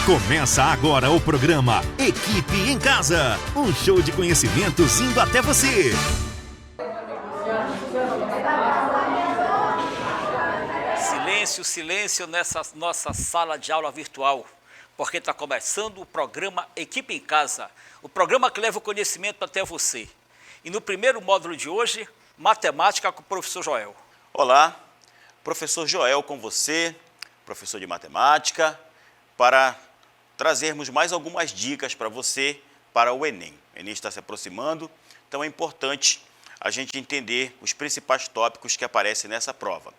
Começa agora o programa Equipe em Casa, um show de conhecimentos indo até você. Silêncio, silêncio nessa nossa sala de aula virtual, porque está começando o programa Equipe em Casa, o programa que leva o conhecimento até você. E no primeiro módulo de hoje, matemática com o professor Joel. Olá, professor Joel com você, professor de matemática, para trazermos mais algumas dicas para você para o Enem. O Enem está se aproximando, então é importante a gente entender os principais tópicos que aparecem nessa prova.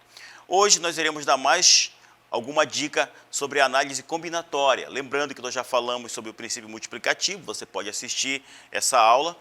Hoje nós iremos dar mais alguma dica sobre a análise combinatória. Lembrando que nós já falamos sobre o princípio multiplicativo, você pode assistir essa aula.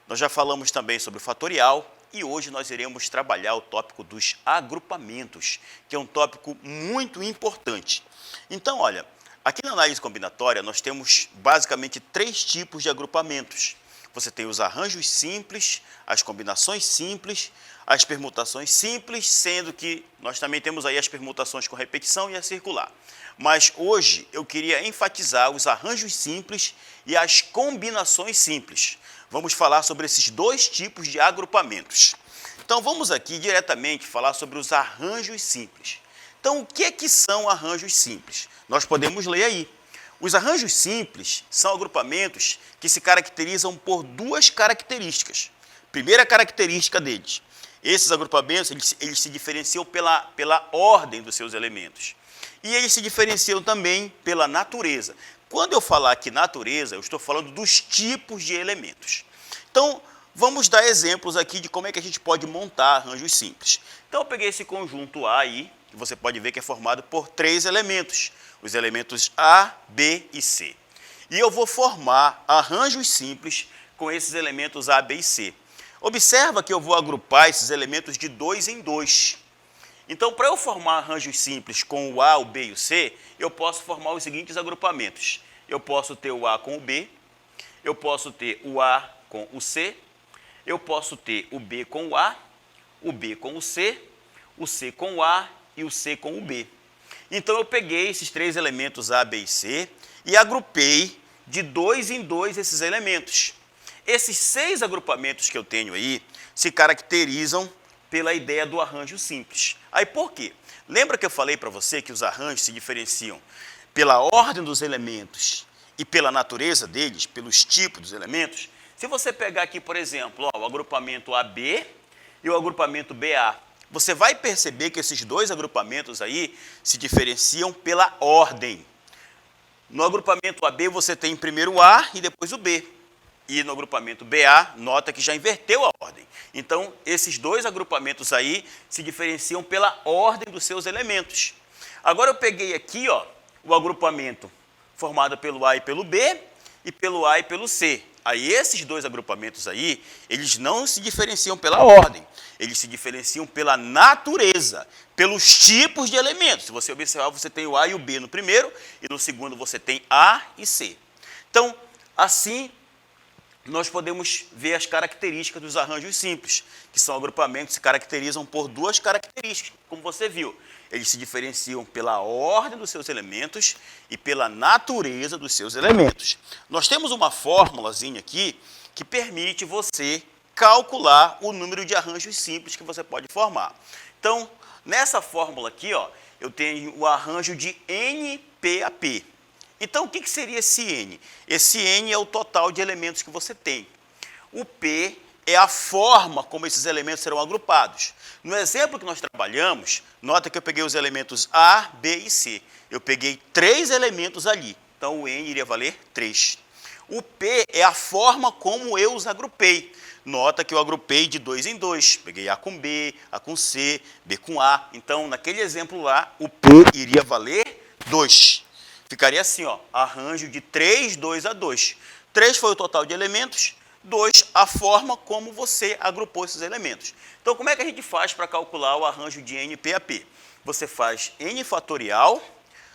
Nós já falamos também sobre o fatorial e hoje nós iremos trabalhar o tópico dos agrupamentos, que é um tópico muito importante. Então, olha, aqui na análise combinatória nós temos basicamente 3 tipos de agrupamentos. Você tem os arranjos simples, as combinações simples, as permutações simples, sendo que nós também temos aí as permutações com repetição e a circular. Mas hoje eu queria enfatizar os arranjos simples e as combinações simples. Vamos falar sobre esses 2 tipos de agrupamentos. Então vamos aqui diretamente falar sobre os arranjos simples. Então o que são arranjos simples? Nós podemos ler aí. Os arranjos simples são agrupamentos que se caracterizam por 2 características. Primeira característica deles, esses agrupamentos eles se diferenciam pela ordem dos seus elementos. E eles se diferenciam também pela natureza. Quando eu falar aqui natureza, eu estou falando dos tipos de elementos. Então, vamos dar exemplos aqui de como é que a gente pode montar arranjos simples. Então, eu peguei esse conjunto A aí, que você pode ver que é formado por 3 elementos. Os elementos A, B e C. E eu vou formar arranjos simples com esses elementos A, B e C. Observa que eu vou agrupar esses elementos de 2 em 2. Então, para eu formar arranjos simples com o A, o B e o C, eu posso formar os seguintes agrupamentos. Eu posso ter o A com o B, eu posso ter o A com o C, eu posso ter o B com o B com o C com o A e o C com o B. Então, eu peguei esses 3 elementos A, B e C e agrupei de 2 em 2 esses elementos. Esses 6 agrupamentos que eu tenho aí se caracterizam pela ideia do arranjo simples. Aí por quê? Lembra que eu falei para você que os arranjos se diferenciam pela ordem dos elementos e pela natureza deles, pelos tipos dos elementos? Se você pegar aqui, por exemplo, o agrupamento AB e o agrupamento BA, você vai perceber que esses 2 agrupamentos aí se diferenciam pela ordem. No agrupamento AB você tem primeiro o A e depois o B. E no agrupamento BA, nota que já inverteu a ordem. Então, esses 2 agrupamentos aí se diferenciam pela ordem dos seus elementos. Agora eu peguei aqui o agrupamento formado pelo A e pelo B e pelo A e pelo C. Aí esses 2 agrupamentos aí, eles não se diferenciam pela ordem, eles se diferenciam pela natureza, pelos tipos de elementos. Se você observar, você tem o A e o B no primeiro e no segundo você tem A e C. Então, assim, nós podemos ver as características dos arranjos simples, que são agrupamentos que se caracterizam por 2 características, como você viu. Eles se diferenciam pela ordem dos seus elementos e pela natureza dos seus elementos. Nós temos uma fórmulazinha aqui que permite você calcular o número de arranjos simples que você pode formar. Então, nessa fórmula aqui, eu tenho o arranjo de NPAP. Então, o que seria esse N? Esse N é o total de elementos que você tem. O P é a forma como esses elementos serão agrupados. No exemplo que nós trabalhamos, nota que eu peguei os elementos A, B e C. Eu peguei 3 elementos ali. Então, o N iria valer 3. O P é a forma como eu os agrupei. Nota que eu agrupei de 2 em 2. Peguei A com B, A com C, B com A. Então, naquele exemplo lá, o P iria valer 2. Ficaria assim, arranjo de 3, 2 a 2. 3 foi o total de elementos, 2 a forma como você agrupou esses elementos. Então, como é que a gente faz para calcular o arranjo de NPAP? Você faz N fatorial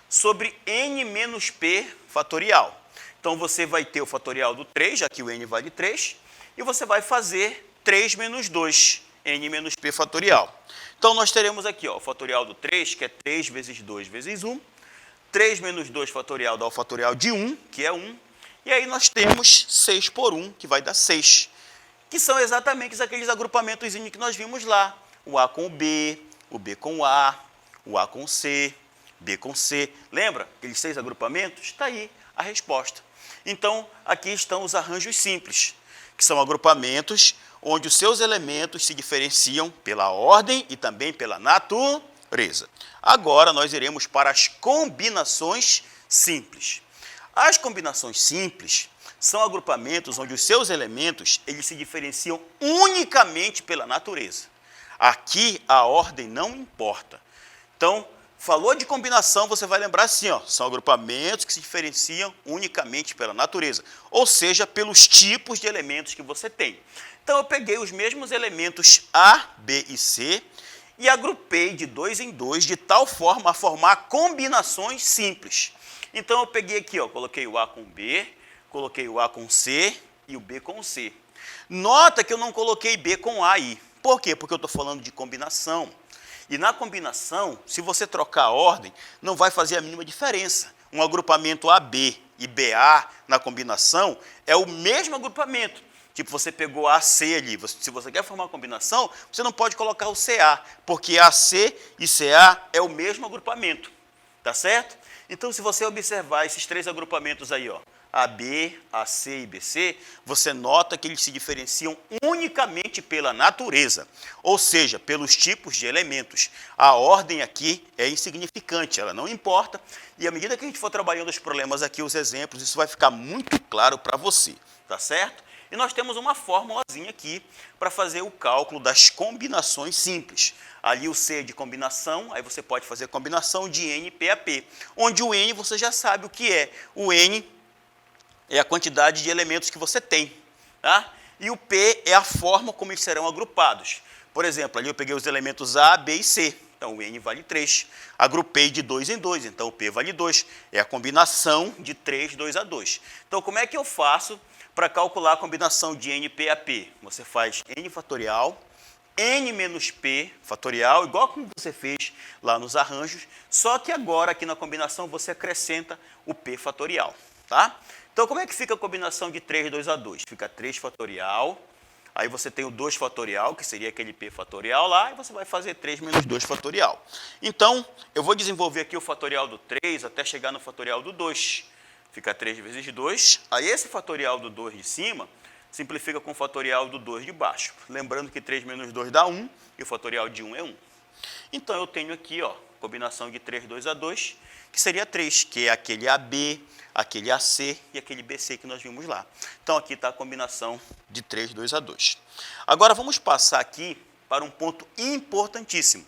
sobre N menos P fatorial. Então, você vai ter o fatorial do 3, já que o N vale 3, e você vai fazer 3 menos 2, N menos P fatorial. Então, nós teremos aqui o fatorial do 3, que é 3 vezes 2 vezes 1, 3 menos 2 fatorial dá o fatorial de 1, que é 1. E aí nós temos 6 por 1, que vai dar 6. Que são exatamente aqueles agrupamentos que nós vimos lá. O A com o B com o A com o C, B com C. Lembra aqueles 6 agrupamentos? Está aí a resposta. Então, aqui estão os arranjos simples, que são agrupamentos onde os seus elementos se diferenciam pela ordem e também pela natureza. Agora, nós iremos para as combinações simples. As combinações simples são agrupamentos onde os seus elementos eles se diferenciam unicamente pela natureza. Aqui, a ordem não importa. Então, falou de combinação, você vai lembrar assim, ó, são agrupamentos que se diferenciam unicamente pela natureza, ou seja, pelos tipos de elementos que você tem. Então, eu peguei os mesmos elementos A, B e C e agrupei de 2 em 2, de tal forma a formar combinações simples. Então, eu peguei aqui, ó, coloquei o A com B, coloquei o A com C e o B com C. Nota que eu não coloquei B com A aí. Por quê? Porque eu estou falando de combinação. E na combinação, se você trocar a ordem, não vai fazer a mínima diferença. Um agrupamento AB e BA na combinação é o mesmo agrupamento. Tipo, você pegou AC ali, se você quer formar uma combinação, você não pode colocar o CA, porque AC e CA é o mesmo agrupamento, tá certo? Então, se você observar esses 3 agrupamentos aí, ó, AB, AC e BC, você nota que eles se diferenciam unicamente pela natureza, ou seja, pelos tipos de elementos. A ordem aqui é insignificante, ela não importa, e à medida que a gente for trabalhando os problemas aqui, os exemplos, isso vai ficar muito claro para você, tá certo? E nós temos uma formulazinha aqui para fazer o cálculo das combinações simples. Ali o C é de combinação, aí você pode fazer combinação de N, P a P, onde o N você já sabe o que é. O N é a quantidade de elementos que você tem, tá? E o P é a forma como eles serão agrupados. Por exemplo, ali eu peguei os elementos A, B e C, então o N vale 3. Agrupei de 2 em 2, então o P vale 2. É a combinação de 3, 2 a 2. Então, como é que eu faço para calcular a combinação de N, P a P? Você faz N fatorial, N menos P fatorial, igual como você fez lá nos arranjos, só que agora aqui na combinação você acrescenta o P fatorial, tá? Então, como é que fica a combinação de 3, 2 a 2? Fica 3 fatorial, aí você tem o 2 fatorial, que seria aquele P fatorial lá, e você vai fazer 3 menos 2 fatorial. Então, eu vou desenvolver aqui o fatorial do 3 até chegar no fatorial do 2. Fica 3 vezes 2. Aí esse fatorial do 2 de cima simplifica com o fatorial do 2 de baixo. Lembrando que 3 menos 2 dá 1 e o fatorial de 1 é 1. Então, eu tenho aqui, ó, combinação de 3, 2 a 2, que seria 3, que é aquele AB, aquele AC e aquele BC que nós vimos lá. Então, aqui está a combinação de 3, 2 a 2. Agora, vamos passar aqui para um ponto importantíssimo,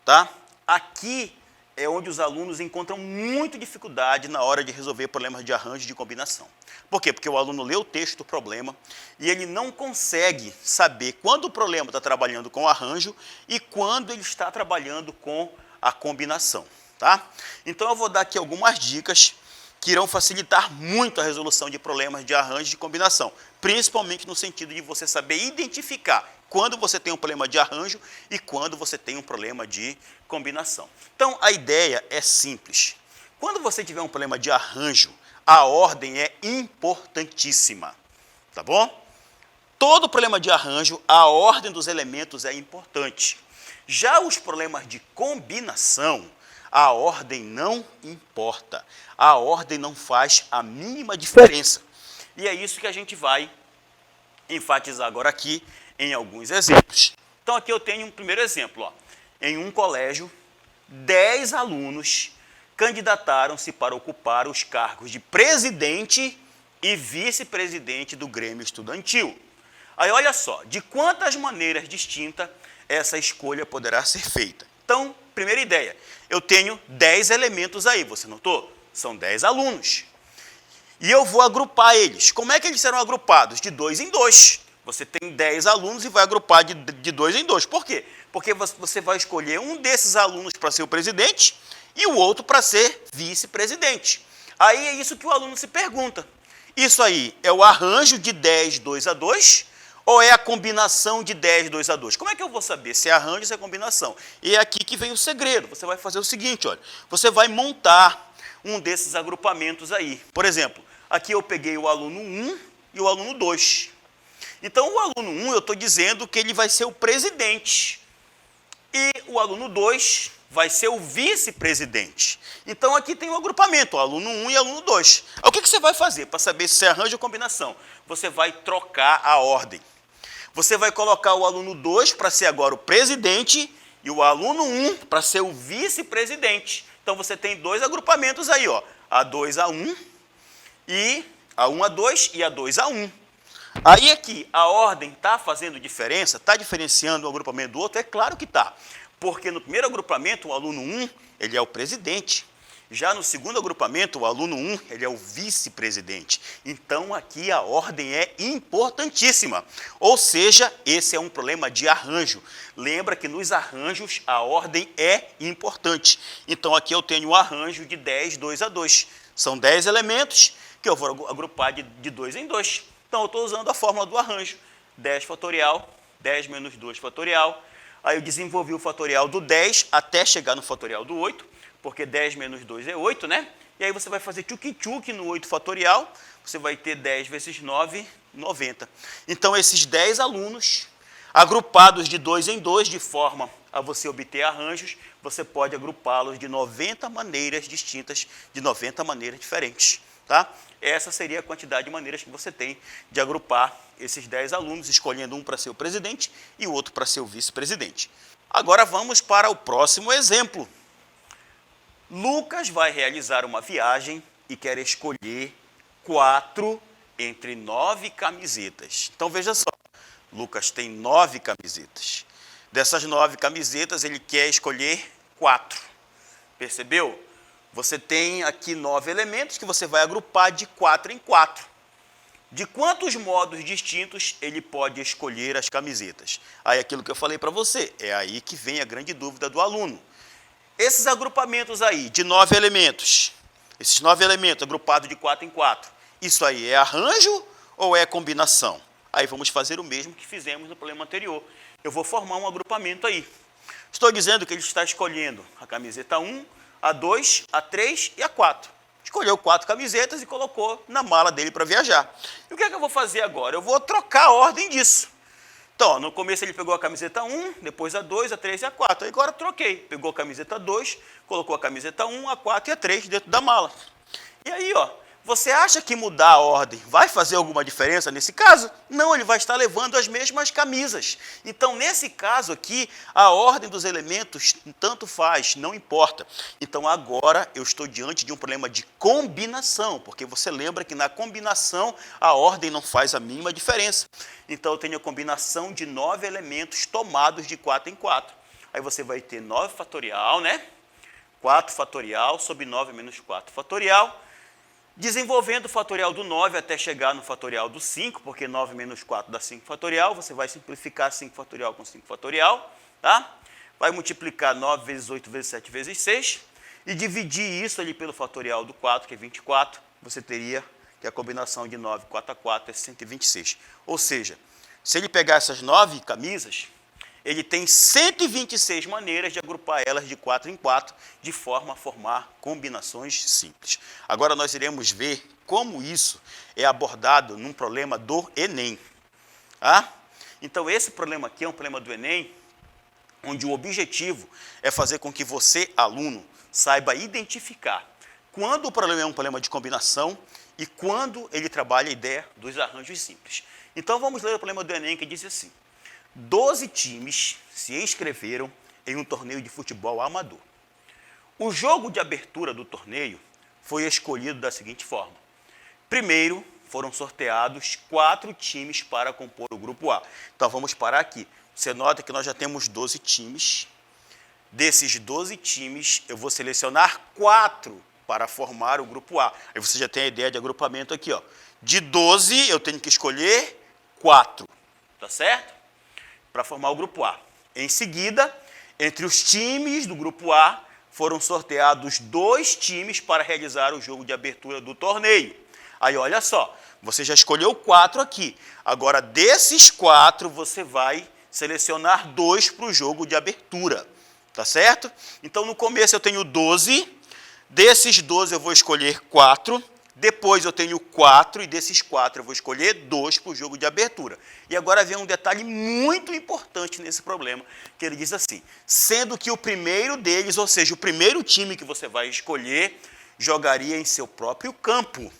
tá? Aqui é onde os alunos encontram muita dificuldade na hora de resolver problemas de arranjo de combinação. Por quê? Porque o aluno lê o texto do problema e ele não consegue saber quando o problema está trabalhando com arranjo e quando ele está trabalhando com a combinação, tá? Então, eu vou dar aqui algumas dicas que irão facilitar muito a resolução de problemas de arranjo de combinação, principalmente no sentido de você saber identificar quando você tem um problema de arranjo e quando você tem um problema de combinação. Então, a ideia é simples. Quando você tiver um problema de arranjo, a ordem é importantíssima, tá bom? Todo problema de arranjo, a ordem dos elementos é importante. Já os problemas de combinação, a ordem não importa. A ordem não faz a mínima diferença. E é isso que a gente vai enfatizar agora aqui em alguns exemplos. Então, aqui eu tenho um primeiro exemplo. Ó. Em um colégio, 10 alunos candidataram-se para ocupar os cargos de presidente e vice-presidente do Grêmio Estudantil. Aí, olha só, de quantas maneiras distintas essa escolha poderá ser feita. Então, primeira ideia, eu tenho 10 elementos aí, você notou? São 10 alunos. E eu vou agrupar eles. Como é que eles serão agrupados? De 2 em 2. Você tem 10 alunos e vai agrupar de 2 em 2. Por quê? Porque você vai escolher um desses alunos para ser o presidente e o outro para ser vice-presidente. Aí é isso que o aluno se pergunta. Isso aí é o arranjo de 10, 2 a 2 ou é a combinação de 10, 2 a 2? Como é que eu vou saber se é arranjo ou se é combinação? E é aqui que vem o segredo. Você vai fazer o seguinte, olha. Você vai montar um desses agrupamentos aí. Por exemplo, aqui eu peguei o aluno 1 e o aluno 2. Então, o aluno 1, eu estou dizendo que ele vai ser o presidente. E o aluno 2 vai ser o vice-presidente. Então, aqui tem um agrupamento, aluno 1 e aluno 2. O que você vai fazer para saber se você arranja a combinação? Você vai trocar a ordem. Você vai colocar o aluno 2 para ser agora o presidente e o aluno 1 para ser o vice-presidente. Então, você tem dois agrupamentos aí, ó, A2A1 e A1A2 e A2A1. Aí aqui, a ordem está fazendo diferença? Está diferenciando um agrupamento do outro? É claro que está. Porque no primeiro agrupamento, o aluno 1, ele é o presidente. Já no segundo agrupamento, o aluno 1, ele é o vice-presidente. Então, aqui a ordem é importantíssima. Ou seja, esse é um problema de arranjo. Lembra que nos arranjos a ordem é importante. Então, aqui eu tenho um arranjo de 10, 2 a 2. São 10 elementos que eu vou agrupar de 2 em 2. Então, eu estou usando a fórmula do arranjo. 10 fatorial, 10 menos 2 fatorial. Aí eu desenvolvi o fatorial do 10 até chegar no fatorial do 8, porque 10 menos 2 é 8, né? E aí você vai fazer tchuc-tchuc no 8 fatorial, você vai ter 10 vezes 9, 90. Então, esses 10 alunos, agrupados de 2 em 2, de forma a você obter arranjos, você pode agrupá-los de 90 maneiras distintas, de 90 maneiras diferentes. Tá? Essa seria a quantidade de maneiras que você tem de agrupar esses 10 alunos, escolhendo um para ser o presidente e o outro para ser o vice-presidente. Agora vamos para o próximo exemplo. Lucas vai realizar uma viagem e quer escolher 4 entre 9 camisetas. Então veja só, Lucas tem 9 camisetas. Dessas 9 camisetas ele quer escolher 4. Percebeu? Você tem aqui 9 elementos que você vai agrupar de 4 em 4. De quantos modos distintos ele pode escolher as camisetas? Aí aquilo que eu falei para você, é aí que vem a grande dúvida do aluno. Esses agrupamentos aí, de 9 elementos, esses 9 elementos agrupados de 4 em 4, isso aí é arranjo ou é combinação? Aí vamos fazer o mesmo que fizemos no problema anterior. Eu vou formar um agrupamento aí. Estou dizendo que ele está escolhendo a camiseta 1, a 2, a 3 e a 4. Escolheu 4 camisetas e colocou na mala dele para viajar. E o que é que eu vou fazer agora? Eu vou trocar a ordem disso. Então, ó, no começo ele pegou a camiseta 1, depois a 2, a 3 e a 4. Aí agora eu troquei. Pegou a camiseta 2, colocou a camiseta 1, a 4 e a 3 dentro da mala. E aí, ó, você acha que mudar a ordem vai fazer alguma diferença nesse caso? Não, ele vai estar levando as mesmas camisas. Então, nesse caso aqui, a ordem dos elementos tanto faz, não importa. Então, agora eu estou diante de um problema de combinação, porque você lembra que na combinação a ordem não faz a mínima diferença. Então, eu tenho a combinação de 9 elementos tomados de 4 em 4. Aí você vai ter 9 fatorial, né? 4 fatorial sobre 9 menos 4 fatorial. Desenvolvendo o fatorial do 9 até chegar no fatorial do 5, porque 9 menos 4 dá 5 fatorial, você vai simplificar 5 fatorial com 5 fatorial, tá? Vai multiplicar 9 vezes 8 vezes 7 vezes 6 e dividir isso ali pelo fatorial do 4, que é 24, você teria que a combinação de 9, 4 a 4 é 126. Ou seja, se ele pegar essas 9 camisas, ele tem 126 maneiras de agrupar elas de 4 em 4, de forma a formar combinações simples. Agora nós iremos ver como isso é abordado num problema do Enem. Ah? Então esse problema aqui é um problema do Enem, onde o objetivo é fazer com que você, aluno, saiba identificar quando o problema é um problema de combinação e quando ele trabalha a ideia dos arranjos simples. Então vamos ler o problema do Enem, que diz assim: 12 times se inscreveram em um torneio de futebol amador. O jogo de abertura do torneio foi escolhido da seguinte forma. Primeiro, foram sorteados 4 times para compor o grupo A. Então, vamos parar aqui. Você nota que nós já temos 12 times. Desses 12 times, eu vou selecionar 4 para formar o grupo A. Aí você já tem a ideia de agrupamento aqui, ó. De 12, eu tenho que escolher 4. Tá certo? Para formar o grupo A. Em seguida, entre os times do grupo A, foram sorteados 2 times para realizar o jogo de abertura do torneio. Aí, olha só, você já escolheu 4 aqui. Agora, desses 4, você vai selecionar 2 para o jogo de abertura. Tá certo? Então, no começo eu tenho 12. Desses 12 eu vou escolher 4. Depois eu tenho 4 e desses 4 eu vou escolher 2 para o jogo de abertura. E agora vem um detalhe muito importante nesse problema, que ele diz assim, sendo que o primeiro deles, ou seja, o primeiro time que você vai escolher, jogaria em seu próprio campo.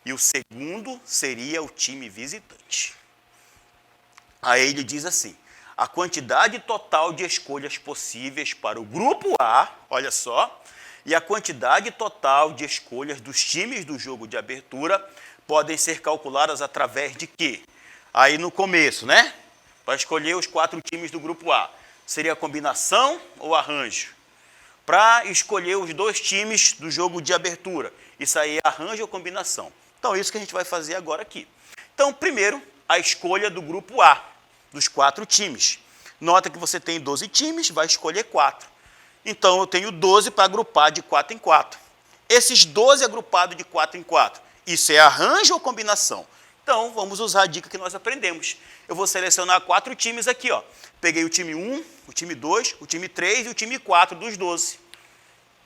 E o segundo seria o time visitante. Aí ele diz assim, a quantidade total de escolhas possíveis para o grupo A, olha só, e a quantidade total de escolhas dos times do jogo de abertura podem ser calculadas através de quê? Aí no começo, né? Para escolher os 4 times do grupo A, seria combinação ou arranjo? Para escolher os 2 times do jogo de abertura, isso aí é arranjo ou combinação? Então, é isso que a gente vai fazer agora aqui. Então, primeiro, a escolha do grupo A, dos 4 times. Nota que você tem 12 times, vai escolher 4. Então, eu tenho 12 para agrupar de 4 em 4. Esses 12 agrupados de 4 em 4, isso é arranjo ou combinação? Então, vamos usar a dica que nós aprendemos. Eu vou selecionar 4 times aqui, ó. Peguei o time 1, o time 2, o time 3 e o time 4 dos 12.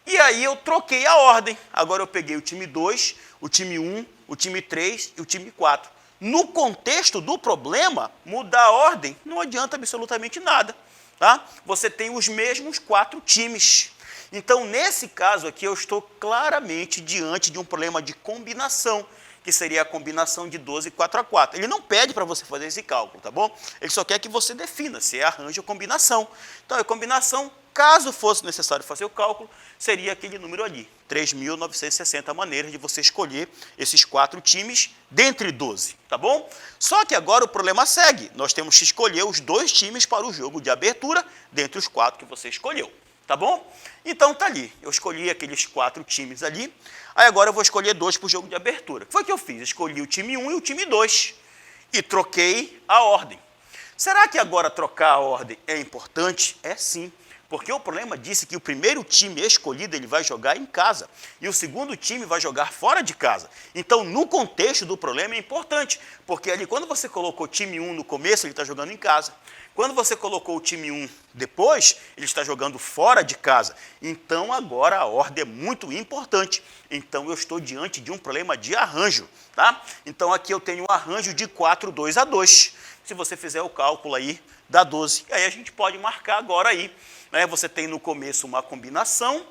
E aí eu troquei a ordem. Agora eu peguei o time 2, o time 1, o time 3 e o time 4. No contexto do problema, mudar a ordem não adianta absolutamente nada. Tá? Você tem os mesmos 4 times. Então, nesse caso aqui, eu estou claramente diante de um problema de combinação, que seria a combinação de 12 e 4 a 4. Ele não pede para você fazer esse cálculo, tá bom? Ele só quer que você defina se é arranjo ou combinação. Então, a combinação, caso fosse necessário fazer o cálculo, seria aquele número ali, 3.960 maneiras de você escolher esses 4 times dentre 12, tá bom? Só que agora o problema segue, nós temos que escolher os 2 times para o jogo de abertura dentre os 4 que você escolheu, tá bom? Então tá ali, eu escolhi aqueles 4 times ali, aí agora eu vou escolher 2 para o jogo de abertura. O que foi que eu fiz? Escolhi o time 1 e o time 2 e troquei a ordem. Será que agora trocar a ordem é importante? É sim. Porque o problema disse que o primeiro time escolhido ele vai jogar em casa e o segundo time vai jogar fora de casa. Então, no contexto do problema é importante, porque ali quando você colocou o time 1 no começo, ele está jogando em casa. Quando você colocou o time 1 depois, ele está jogando fora de casa. Então, agora a ordem é muito importante. Então, eu estou diante de um problema de arranjo. Tá? Então, aqui eu tenho um arranjo de 4, 2 a 2. Se você fizer o cálculo aí, dá 12. E aí a gente pode marcar agora aí. Você tem no começo uma combinação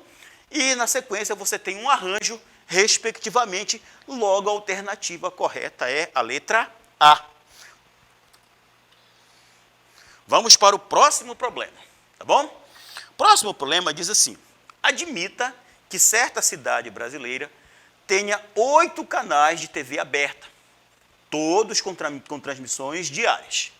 e na sequência você tem um arranjo, respectivamente. Logo, a alternativa correta é a letra A. Vamos para o próximo problema, tá bom? Próximo problema diz assim, admita que certa cidade brasileira tenha 8 canais de TV aberta, todos com transmissões diárias.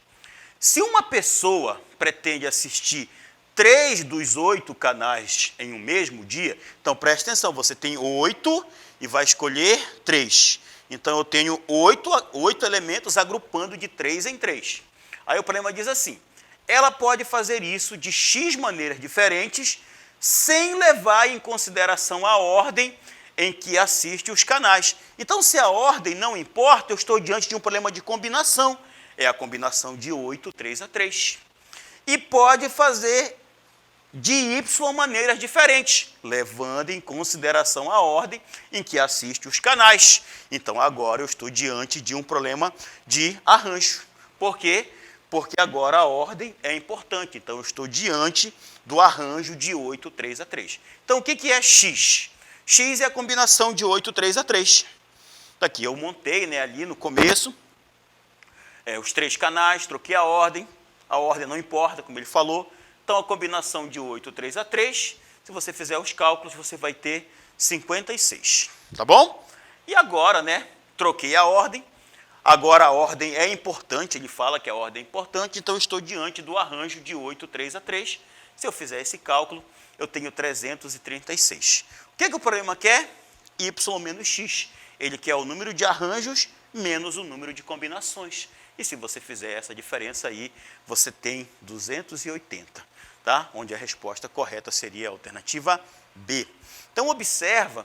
Se uma pessoa pretende assistir 3 dos 8 canais em um mesmo dia, então preste atenção, você tem 8 e vai escolher 3. Então eu tenho 8 elementos agrupando de 3 em 3. Aí o problema diz assim, ela pode fazer isso de X maneiras diferentes, sem levar em consideração a ordem em que assiste os canais. Então, se a ordem não importa, eu estou diante de um problema de combinação. É a combinação de 8, 3 a 3. E pode fazer de Y maneiras diferentes, levando em consideração a ordem em que assiste os canais. Então, agora eu estou diante de um problema de arranjo. Por quê? Porque agora a ordem é importante. Então, eu estou diante do arranjo de 8, 3 a 3. Então, o que é X? X é a combinação de 8, 3 a 3. Aqui eu montei, ali no começo, os 3 canais, troquei a ordem não importa, como ele falou. Então, a combinação de 8, 3 a 3, se você fizer os cálculos, você vai ter 56. Tá bom? E agora, troquei a ordem. Agora a ordem é importante, ele fala que a ordem é importante, então eu estou diante do arranjo de 8, 3 a 3. Se eu fizer esse cálculo, eu tenho 336. O que o problema quer? Y menos X. Ele quer o número de arranjos menos o número de combinações. E se você fizer essa diferença aí, você tem 280, tá? Onde a resposta correta seria a alternativa B. Então, observa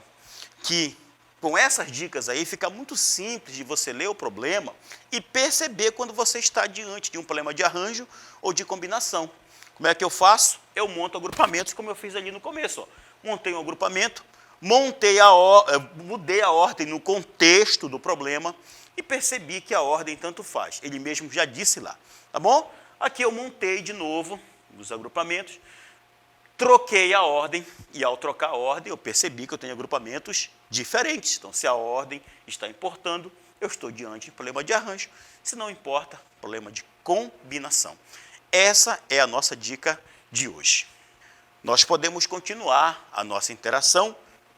que com essas dicas aí, fica muito simples de você ler o problema e perceber quando você está diante de um problema de arranjo ou de combinação. Como é que eu faço? Eu monto agrupamentos como eu fiz ali no começo. Ó. Montei um agrupamento, mudei a ordem no contexto do problema e percebi que a ordem tanto faz. Ele mesmo já disse lá, tá bom? Aqui eu montei de novo os agrupamentos, troquei a ordem e ao trocar a ordem eu percebi que eu tenho agrupamentos diferentes. Então, se a ordem está importando, eu estou diante de problema de arranjo. Se não importa, problema de combinação. Essa é a nossa dica de hoje. Nós podemos continuar a nossa interação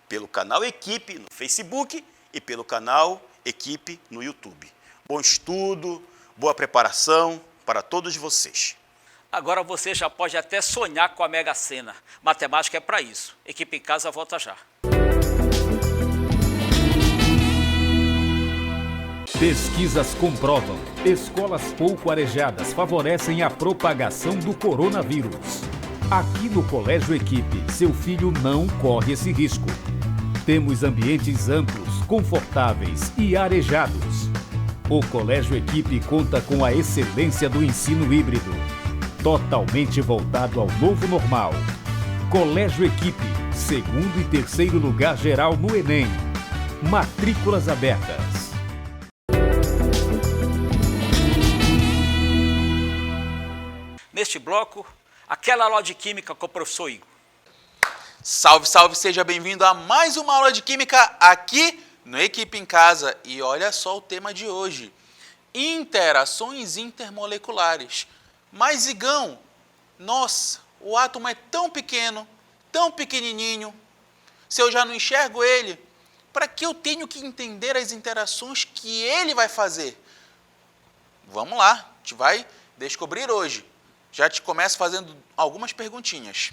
pelo canal Equipe no Facebook e pelo canal Equipe no YouTube. Bom estudo, boa preparação para todos vocês. Agora você já pode até sonhar com a Mega Sena. Matemática é para isso. Equipe em Casa volta já. Pesquisas comprovam: escolas pouco arejadas favorecem a propagação do coronavírus. Aqui no Colégio Equipe, seu filho não corre esse risco. Temos ambientes amplos, confortáveis e arejados. O Colégio Equipe conta com a excelência do ensino híbrido, totalmente voltado ao novo normal. Colégio Equipe, 2º e 3º lugar geral no Enem. Matrículas abertas. Neste bloco, aquela aula de Química com o professor Igor. Salve, salve, seja bem-vindo a mais uma aula de Química aqui no Equipe em Casa. E olha só o tema de hoje, interações intermoleculares. Mas, Igão, nossa, o átomo é tão pequeno, tão pequenininho, se eu já não enxergo ele, para que eu tenho que entender as interações que ele vai fazer? Vamos lá, a gente vai descobrir hoje. Já te começo fazendo algumas perguntinhas.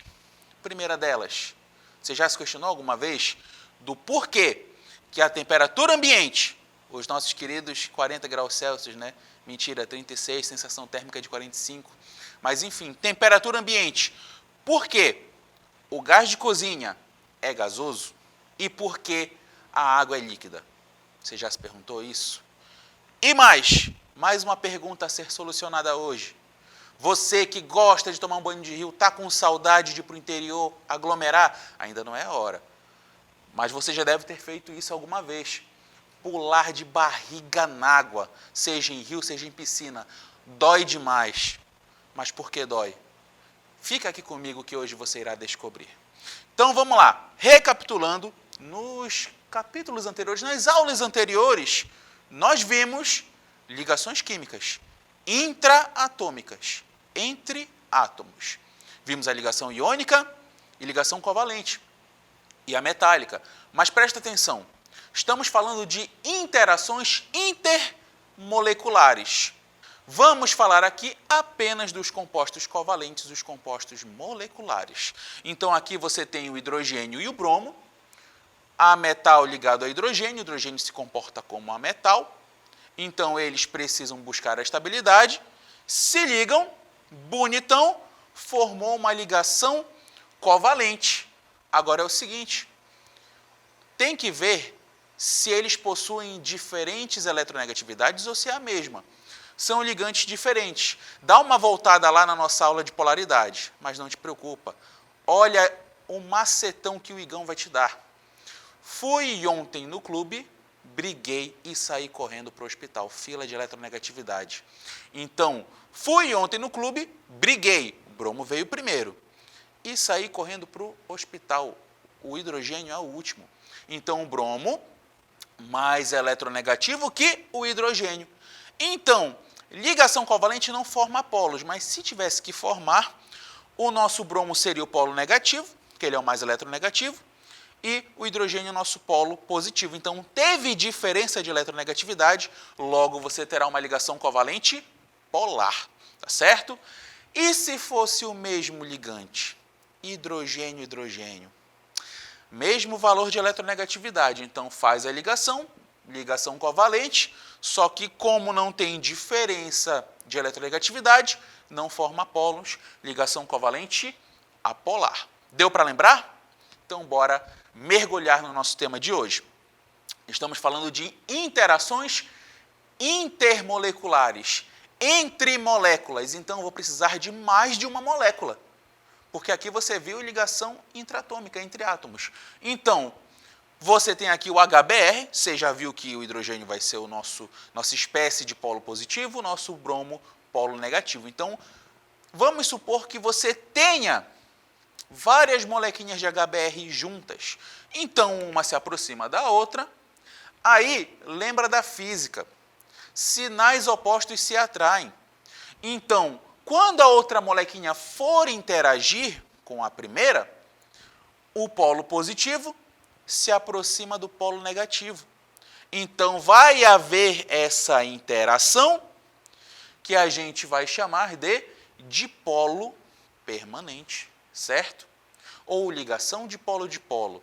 Primeira delas, você já se questionou alguma vez do porquê que a temperatura ambiente, os nossos queridos 40 graus Celsius, né? Mentira, 36, sensação térmica de 45. Mas, enfim, temperatura ambiente. Por que o gás de cozinha é gasoso e por que a água é líquida? Você já se perguntou isso? E mais uma pergunta a ser solucionada hoje. Você que gosta de tomar um banho de rio, está com saudade de ir para o interior, aglomerar? Ainda não é a hora. Mas você já deve ter feito isso alguma vez. Pular de barriga na água, seja em rio, seja em piscina. Dói demais. Mas por que dói? Fica aqui comigo que hoje você irá descobrir. Então vamos lá. Recapitulando, nos capítulos anteriores, nas aulas anteriores, nós vimos ligações químicas intraatômicas, entre átomos. Vimos a ligação iônica e ligação covalente e a metálica. Mas presta atenção, estamos falando de interações intermoleculares. Vamos falar aqui apenas dos compostos covalentes e os compostos moleculares. Então aqui você tem o hidrogênio e o bromo, a metal ligado ao hidrogênio, o hidrogênio se comporta como a metal, então eles precisam buscar a estabilidade, se ligam, bonitão, formou uma ligação covalente. Agora é o seguinte, tem que ver se eles possuem diferentes eletronegatividades ou se é a mesma. São ligantes diferentes. Dá uma voltada lá na nossa aula de polaridade, mas não te preocupa. Olha o macetão que o Igão vai te dar. Fui ontem no clube, briguei e saí correndo para o hospital, fila de eletronegatividade. Então, fui ontem no clube, briguei, o bromo veio primeiro, e saí correndo para o hospital. O hidrogênio é o último. Então, o bromo mais eletronegativo que o hidrogênio. Então, ligação covalente não forma polos, mas se tivesse que formar, o nosso bromo seria o polo negativo, que ele é o mais eletronegativo, e o hidrogênio é o nosso polo positivo. Então, teve diferença de eletronegatividade, logo você terá uma ligação covalente polar, tá certo? E se fosse o mesmo ligante, hidrogênio, hidrogênio, mesmo valor de eletronegatividade, então faz a ligação covalente, só que como não tem diferença de eletronegatividade, não forma pólulos, ligação covalente apolar. Deu para lembrar? Então, bora mergulhar no nosso tema de hoje. Estamos falando de interações intermoleculares, entre moléculas. Então, eu vou precisar de mais de uma molécula, porque aqui você viu ligação intratômica, entre átomos. Então, Você tem aqui o HBr, você já viu que o hidrogênio vai ser nossa espécie de polo positivo, o nosso bromo polo negativo. Então, vamos supor que você tenha várias molequinhas de HBr juntas. Então, uma se aproxima da outra. Aí, lembra da física. Sinais opostos se atraem. Então, quando a outra molequinha for interagir com a primeira, o polo positivo se aproxima do polo negativo. Então, vai haver essa interação que a gente vai chamar de dipolo permanente, certo? Ou ligação de polo.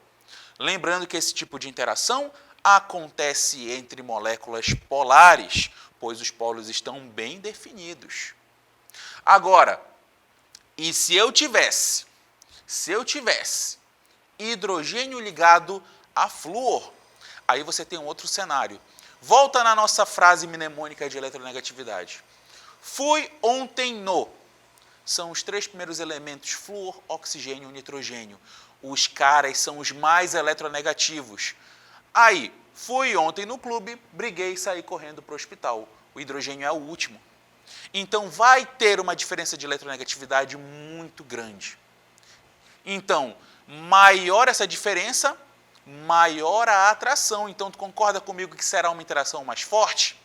Lembrando que esse tipo de interação acontece entre moléculas polares, pois os polos estão bem definidos. Agora, e se eu tivesse hidrogênio ligado a flúor, aí você tem um outro cenário. Volta na nossa frase mnemônica de eletronegatividade. Fui ontem no. São os 3 primeiros elementos, flúor, oxigênio e nitrogênio. Os caras são os mais eletronegativos. Aí, fui ontem no clube, briguei e saí correndo para o hospital. O hidrogênio é o último. Então, vai ter uma diferença de eletronegatividade muito grande. Então, maior essa diferença, maior a atração. Então, tu concorda comigo que será uma interação mais forte?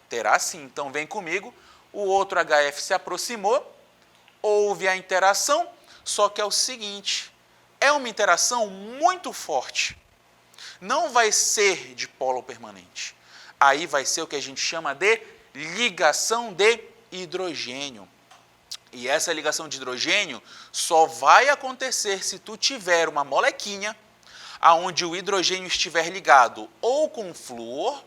Terá sim. Então, vem comigo. O outro HF se aproximou, houve a interação, só que é o seguinte, é uma interação muito forte. Não vai ser de polo permanente. Aí vai ser o que a gente chama de ligação de hidrogênio. E essa ligação de hidrogênio só vai acontecer se tu tiver uma molequinha onde o hidrogênio estiver ligado ou com flúor,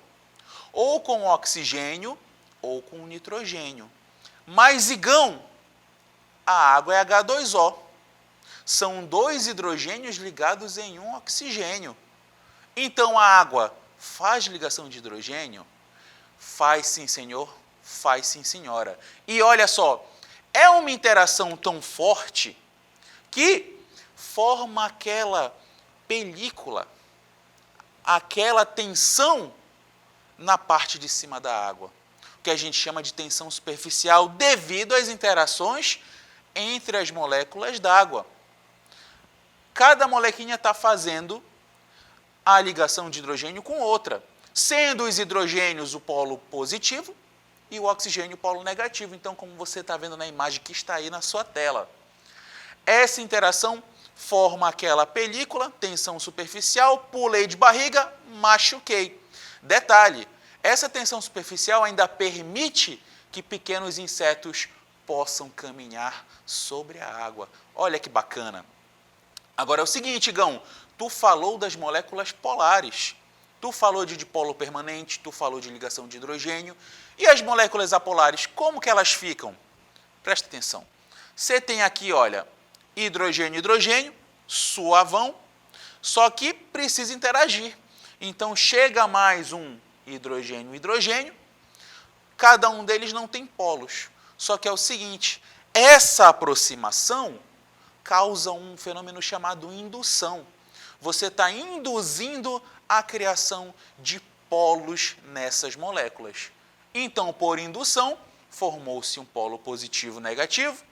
ou com oxigênio, ou com nitrogênio. Mas, Igão, a água é H2O. São 2 hidrogênios ligados em um oxigênio. Então, a água faz ligação de hidrogênio? Faz sim, senhor. Faz sim, senhora. E olha só, é uma interação tão forte que forma aquela película, aquela tensão na parte de cima da água, que a gente chama de tensão superficial, devido às interações entre as moléculas d'água. Cada molequinha está fazendo a ligação de hidrogênio com outra, sendo os hidrogênios o polo positivo e o oxigênio o polo negativo. Então, como você está vendo na imagem que está aí na sua tela, essa interação forma aquela película, tensão superficial, pulei de barriga, machuquei. Detalhe, essa tensão superficial ainda permite que pequenos insetos possam caminhar sobre a água. Olha que bacana. Agora é o seguinte, Igão, tu falou das moléculas polares, tu falou de dipolo permanente, tu falou de ligação de hidrogênio, e as moléculas apolares, como que elas ficam? Presta atenção. Você tem aqui, olha, hidrogênio, hidrogênio, suavão, só que precisa interagir. Então, chega mais um hidrogênio, hidrogênio, cada um deles não tem polos. Só que é o seguinte, essa aproximação causa um fenômeno chamado indução. Você está induzindo a criação de polos nessas moléculas. Então, por indução, formou-se um polo positivo, negativo,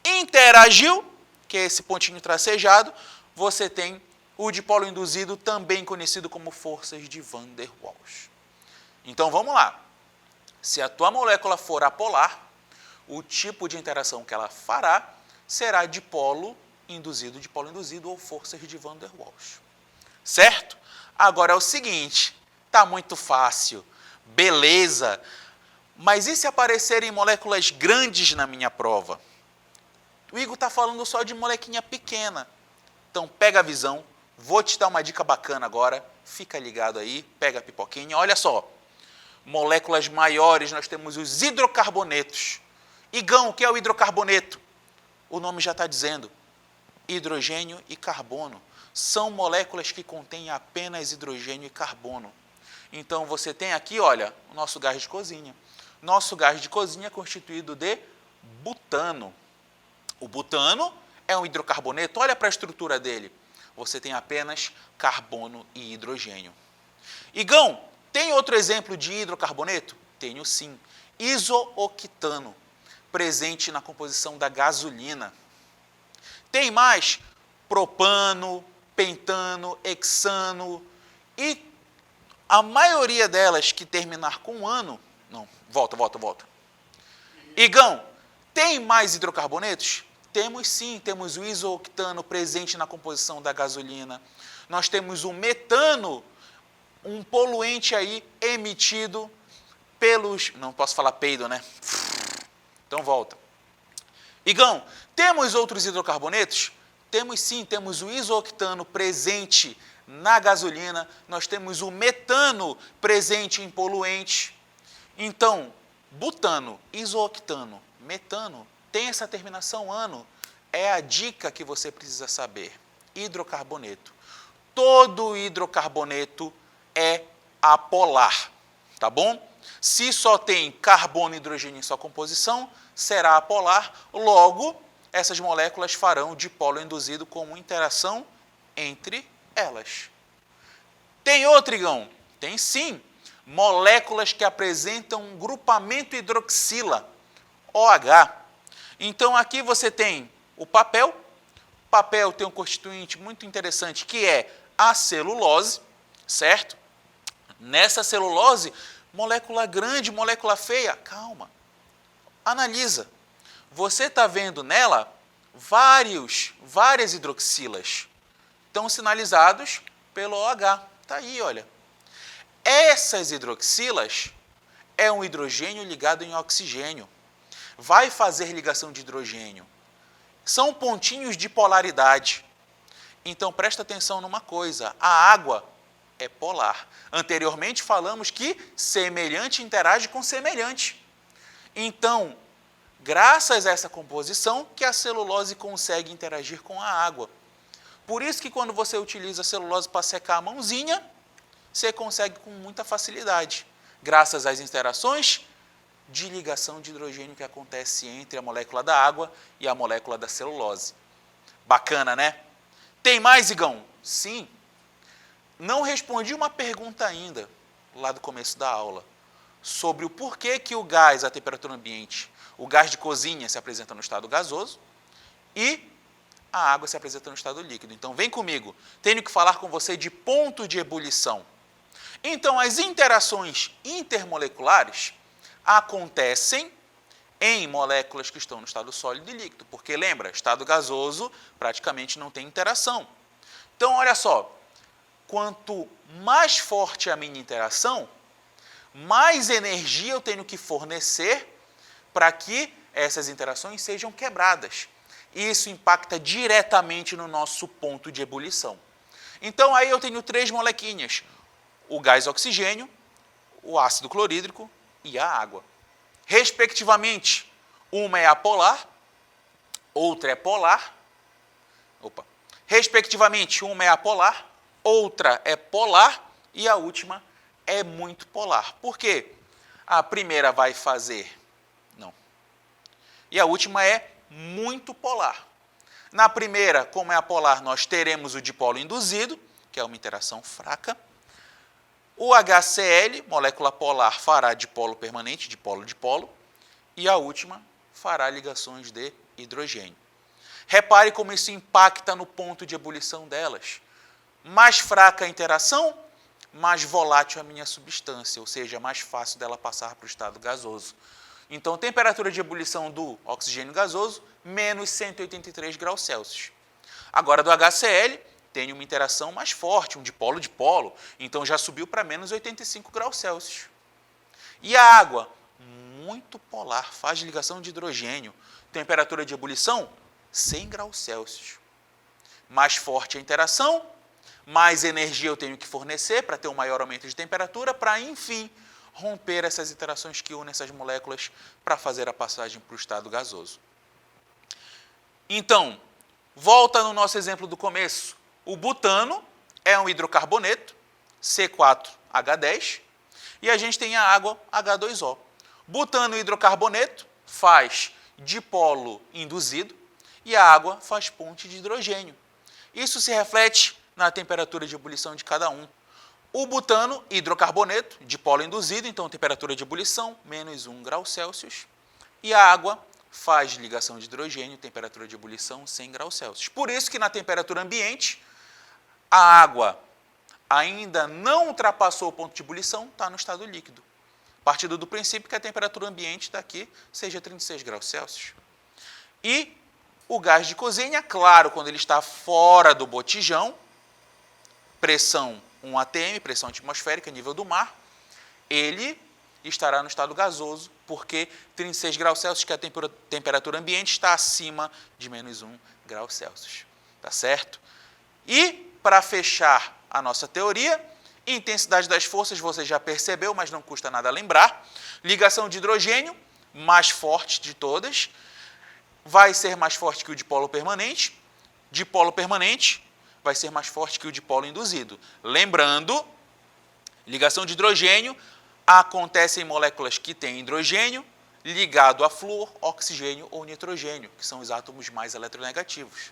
interagiu, que é esse pontinho tracejado, você tem o dipolo induzido, também conhecido como forças de Van der Waals. Então, vamos lá. Se a tua molécula for apolar, o tipo de interação que ela fará será dipolo induzido ou forças de Van der Waals. Certo? Agora é o seguinte, tá muito fácil, beleza, mas e se aparecerem moléculas grandes na minha prova? O Igor está falando só de molequinha pequena. Então, pega a visão, vou te dar uma dica bacana agora, fica ligado aí, pega a pipoquinha, olha só. Moléculas maiores, nós temos os hidrocarbonetos. Igão, o que é o hidrocarboneto? O nome já está dizendo, hidrogênio e carbono. São moléculas que contêm apenas hidrogênio e carbono. Então, você tem aqui, olha, o nosso gás de cozinha. Nosso gás de cozinha é constituído de butano. O butano é um hidrocarboneto, olha para a estrutura dele. você tem apenas carbono e hidrogênio. Igão, tem outro exemplo de hidrocarboneto? Tenho sim. Isooctano, presente na composição da gasolina. Tem mais propano, pentano, hexano e a maioria delas que terminar com ano... Não, volta. Igão, tem mais hidrocarbonetos? Temos sim, temos o isooctano presente na composição da gasolina. Nós temos o metano, um poluente aí emitido pelos... Não posso falar peido, né? Então volta. Igão, temos outros hidrocarbonetos? Temos sim, temos o isooctano presente na gasolina, nós temos o metano presente em poluentes. Então, butano, isooctano, metano, tem essa terminação ano, é a dica que você precisa saber. Hidrocarboneto. Todo hidrocarboneto é apolar, tá bom? Se só tem carbono e hidrogênio em sua composição, será apolar, logo, essas moléculas farão dipolo induzido como interação entre elas. Tem outro, Igão? Tem sim. Moléculas que apresentam um grupamento hidroxila, OH. Então, aqui você tem o papel. O papel tem um constituinte muito interessante, que é a celulose, certo? Nessa celulose, molécula grande, molécula feia. Calma. Analisa. Você está vendo nela várias hidroxilas. Estão sinalizados pelo OH. Está aí, olha. Essas hidroxilas é um hidrogênio ligado em oxigênio. Vai fazer ligação de hidrogênio. São pontinhos de polaridade. Então, presta atenção numa coisa. A água é polar. Anteriormente, falamos que semelhante interage com semelhante. Então, graças a essa composição, que a celulose consegue interagir com a água. Por isso que quando você utiliza a celulose para secar a mãozinha, você consegue com muita facilidade, graças às interações de ligação de hidrogênio que acontece entre a molécula da água e a molécula da celulose. Bacana, né? Tem mais, Igão? Sim. Não respondi uma pergunta ainda, lá do começo da aula, sobre o porquê que o gás à temperatura ambiente, o gás de cozinha se apresenta no estado gasoso e a água se apresenta no estado líquido. Então, vem comigo. Tenho que falar com você de ponto de ebulição. Então, as interações intermoleculares acontecem em moléculas que estão no estado sólido e líquido, porque, lembra, estado gasoso praticamente não tem interação. Então, olha só, quanto mais forte a minha interação, mais energia eu tenho que fornecer para que essas interações sejam quebradas. Isso impacta diretamente no nosso ponto de ebulição. Então, aí eu tenho 3 molequinhas, o gás oxigênio, o ácido clorídrico e a água. Respectivamente, uma é apolar, outra é polar. Respectivamente, uma é apolar, outra é polar e a última é muito polar. Por quê? A primeira vai fazer... Não. E a última é muito polar. Na primeira, como é apolar, nós teremos o dipolo induzido, que é uma interação fraca. O HCl, molécula polar, fará dipolo permanente, dipolo-dipolo. E a última fará ligações de hidrogênio. Repare como isso impacta no ponto de ebulição delas. Mais fraca a interação, mais volátil a minha substância, ou seja, mais fácil dela passar para o estado gasoso. Então, temperatura de ebulição do oxigênio gasoso, menos 183 graus Celsius. Agora, do HCl, tem uma interação mais forte, um dipolo-dipolo, então já subiu para menos 85 graus Celsius. E a água? Muito polar, faz ligação de hidrogênio. Temperatura de ebulição? 100 graus Celsius. Mais forte a interação, mais energia eu tenho que fornecer para ter um maior aumento de temperatura, para, enfim, romper essas interações que unem essas moléculas para fazer a passagem para o estado gasoso. Então, volta no nosso exemplo do começo. O butano é um hidrocarboneto, C4H10, e a gente tem a água, H2O. Butano e hidrocarboneto faz dipolo induzido e a água faz ponte de hidrogênio. Isso se reflete na temperatura de ebulição de cada um. O butano, hidrocarboneto, dipolo induzido, então temperatura de ebulição, menos 1 grau Celsius. E a água faz ligação de hidrogênio, temperatura de ebulição, 100 graus Celsius. Por isso que na temperatura ambiente, a água ainda não ultrapassou o ponto de ebulição, está no estado líquido. Partindo do princípio que a temperatura ambiente daqui seja 36 graus Celsius. E o gás de cozinha, claro, quando ele está fora do botijão, pressão 1 atm, pressão atmosférica, nível do mar, ele estará no estado gasoso, porque 36 graus Celsius, que é a temperatura ambiente, está acima de menos 1 grau Celsius. Tá certo? E, para fechar a nossa teoria, intensidade das forças, você já percebeu, mas não custa nada lembrar. Ligação de hidrogênio, mais forte de todas, vai ser mais forte que o dipolo permanente. Dipolo permanente vai ser mais forte que o dipolo induzido. Lembrando, ligação de hidrogênio acontece em moléculas que têm hidrogênio ligado a flúor, oxigênio ou nitrogênio, que são os átomos mais eletronegativos.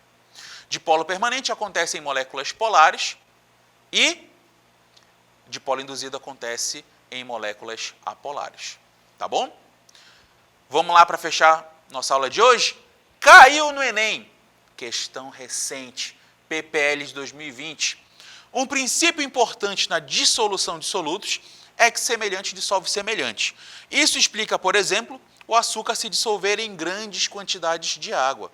Dipolo permanente acontece em moléculas polares e dipolo induzido acontece em moléculas apolares. Tá bom? Vamos lá para fechar nossa aula de hoje? Caiu no Enem. Questão recente, PPL de 2020. Um princípio importante na dissolução de solutos é que semelhante dissolve semelhante. Isso explica, por exemplo, o açúcar se dissolver em grandes quantidades de água,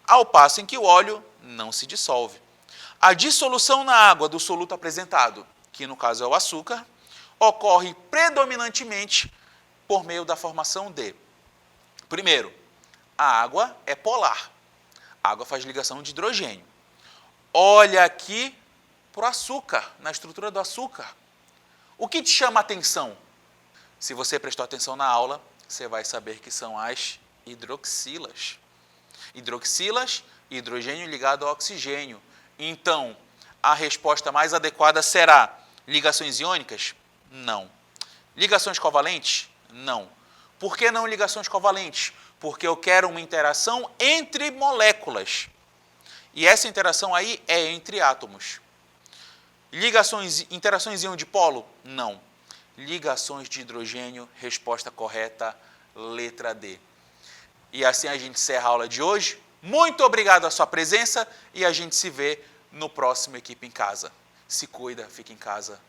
ao passo em que o óleo não se dissolve. A dissolução na água do soluto apresentado, que no caso é o açúcar, ocorre predominantemente por meio da formação de, primeiro, a água é polar. A água faz ligação de hidrogênio. Olha aqui para o açúcar, na estrutura do açúcar. O que te chama a atenção? Se você prestou atenção na aula, você vai saber que são as hidroxilas. Hidroxilas, hidrogênio ligado ao oxigênio. Então, a resposta mais adequada será ligações iônicas? Não. Ligações covalentes? Não. Por que não ligações covalentes? Porque eu quero uma interação entre moléculas. E essa interação aí é entre átomos. Interações íon-dipolo? Não. Ligações de hidrogênio, resposta correta, letra D. E assim a gente encerra a aula de hoje. Muito obrigado a sua presença e a gente se vê no próximo Equipe em Casa. Se cuida, fica em casa.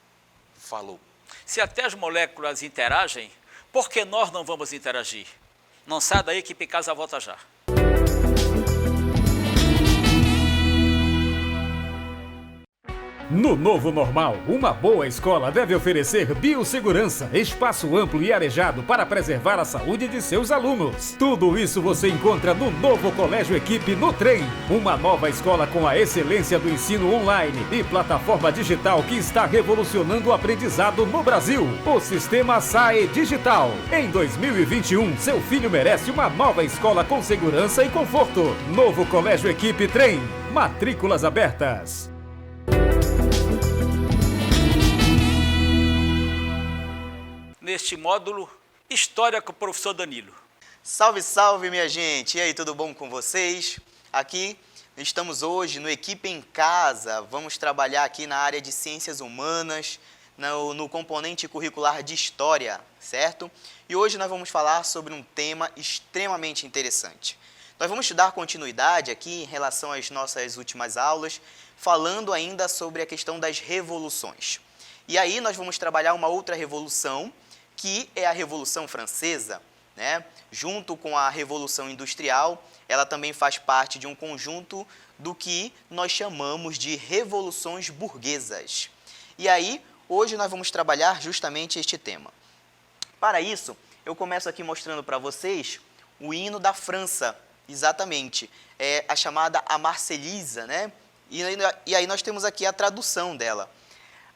Falou. Se até as moléculas interagem, por que nós não vamos interagir? Não sai daí, Equipe em Casa volta já. No novo normal, uma boa escola deve oferecer biossegurança, espaço amplo e arejado para preservar a saúde de seus alunos. Tudo isso você encontra no novo Colégio Equipe no Trem. Uma nova escola com a excelência do ensino online e plataforma digital que está revolucionando o aprendizado no Brasil. O sistema SAE Digital. Em 2021, seu filho merece uma nova escola com segurança e conforto. Novo Colégio Equipe Trem. Matrículas abertas. Neste módulo, História com o professor Danilo. Salve, salve, minha gente! E aí, tudo bom com vocês? Aqui estamos hoje no Equipe em Casa. Vamos trabalhar aqui na área de Ciências Humanas, no componente curricular de História, certo? E hoje nós vamos falar sobre um tema extremamente interessante. Nós vamos dar continuidade aqui em relação às nossas últimas aulas, falando ainda sobre a questão das revoluções. E aí nós vamos trabalhar uma outra revolução, que é a Revolução Francesa, né? Junto com a Revolução Industrial, ela também faz parte de um conjunto do que nós chamamos de revoluções burguesas. E aí, hoje nós vamos trabalhar justamente este tema. Para isso, eu começo aqui mostrando para vocês o hino da França, exatamente, é a chamada a Marselhesa, né? E aí nós temos aqui a tradução dela.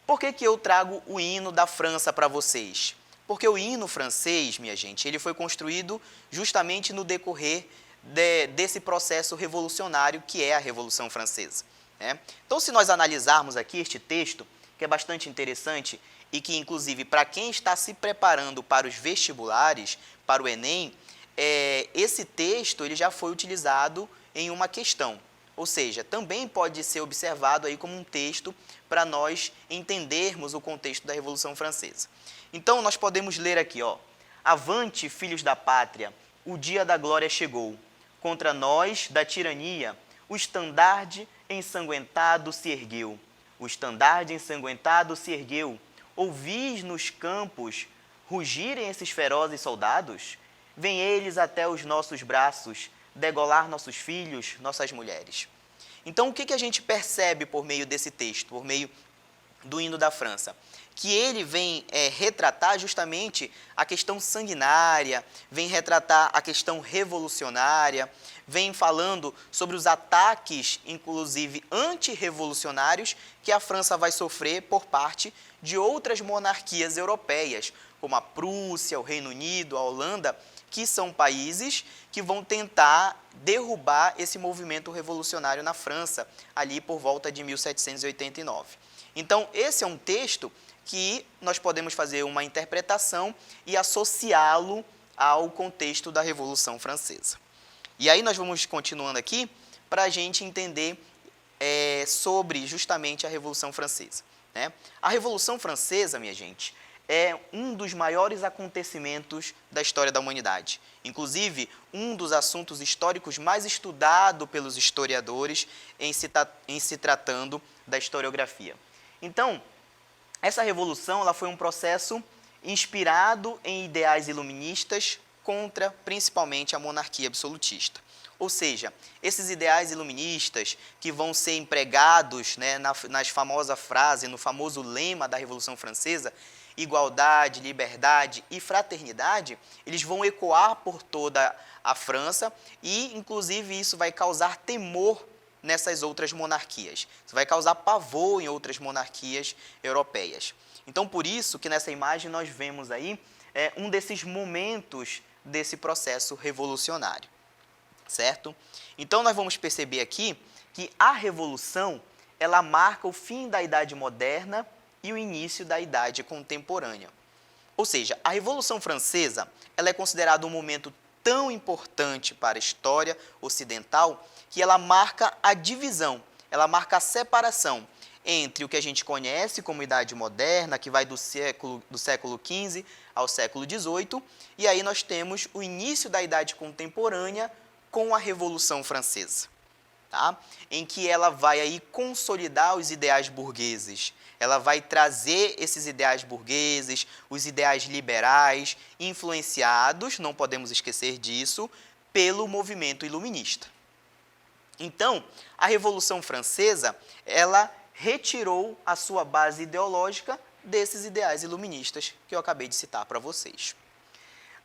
Por que eu trago o hino da França para vocês? Porque o hino francês, minha gente, ele foi construído justamente no decorrer desse processo revolucionário que é a Revolução Francesa, né? Então, se nós analisarmos aqui este texto, que é bastante interessante e que, inclusive, para quem está se preparando para os vestibulares, para o Enem, esse texto ele já foi utilizado em uma questão. Ou seja, também pode ser observado aí como um texto para nós entendermos o contexto da Revolução Francesa. Então, nós podemos ler aqui, ó: Avante, filhos da pátria, o dia da glória chegou. Contra nós, da tirania, o estandarte ensanguentado se ergueu. O estandarte ensanguentado se ergueu. Ouvis nos campos rugirem esses ferozes soldados? Vêm eles até os nossos braços, degolar nossos filhos, nossas mulheres. Então, o que a gente percebe por meio desse texto, por meio do hino da França? Que ele vem retratar justamente a questão sanguinária, vem retratar a questão revolucionária, vem falando sobre os ataques, inclusive antirrevolucionários, que a França vai sofrer por parte de outras monarquias europeias, como a Prússia, o Reino Unido, a Holanda, que são países que vão tentar derrubar esse movimento revolucionário na França, ali por volta de 1789. Então, esse é um texto que nós podemos fazer uma interpretação e associá-lo ao contexto da Revolução Francesa. E aí nós vamos continuando aqui para a gente entender sobre justamente a Revolução Francesa, né? A Revolução Francesa, minha gente, é um dos maiores acontecimentos da história da humanidade. Inclusive, um dos assuntos históricos mais estudados pelos historiadores em se tratando da historiografia. Então, essa revolução ela foi um processo inspirado em ideais iluministas contra, principalmente, a monarquia absolutista. Ou seja, esses ideais iluministas que vão ser empregados, né, nas famosas frases, no famoso lema da Revolução Francesa, igualdade, liberdade e fraternidade, eles vão ecoar por toda a França e, inclusive, isso vai causar temor nessas outras monarquias. Isso vai causar pavor em outras monarquias europeias. Então, por isso que nessa imagem nós vemos aí um desses momentos desse processo revolucionário, certo? Então, nós vamos perceber aqui que a Revolução, ela marca o fim da Idade Moderna e o início da Idade Contemporânea. Ou seja, a Revolução Francesa ela é considerada um momento tão importante para a história ocidental que ela marca a divisão, ela marca a separação entre o que a gente conhece como Idade Moderna, que vai do século XV ao século XVIII, e aí nós temos o início da Idade Contemporânea com a Revolução Francesa, tá? Em que ela vai aí consolidar os ideais burgueses, ela vai trazer esses ideais burgueses, os ideais liberais, influenciados, não podemos esquecer disso, pelo movimento iluminista. Então, a Revolução Francesa, ela retirou a sua base ideológica desses ideais iluministas que eu acabei de citar para vocês.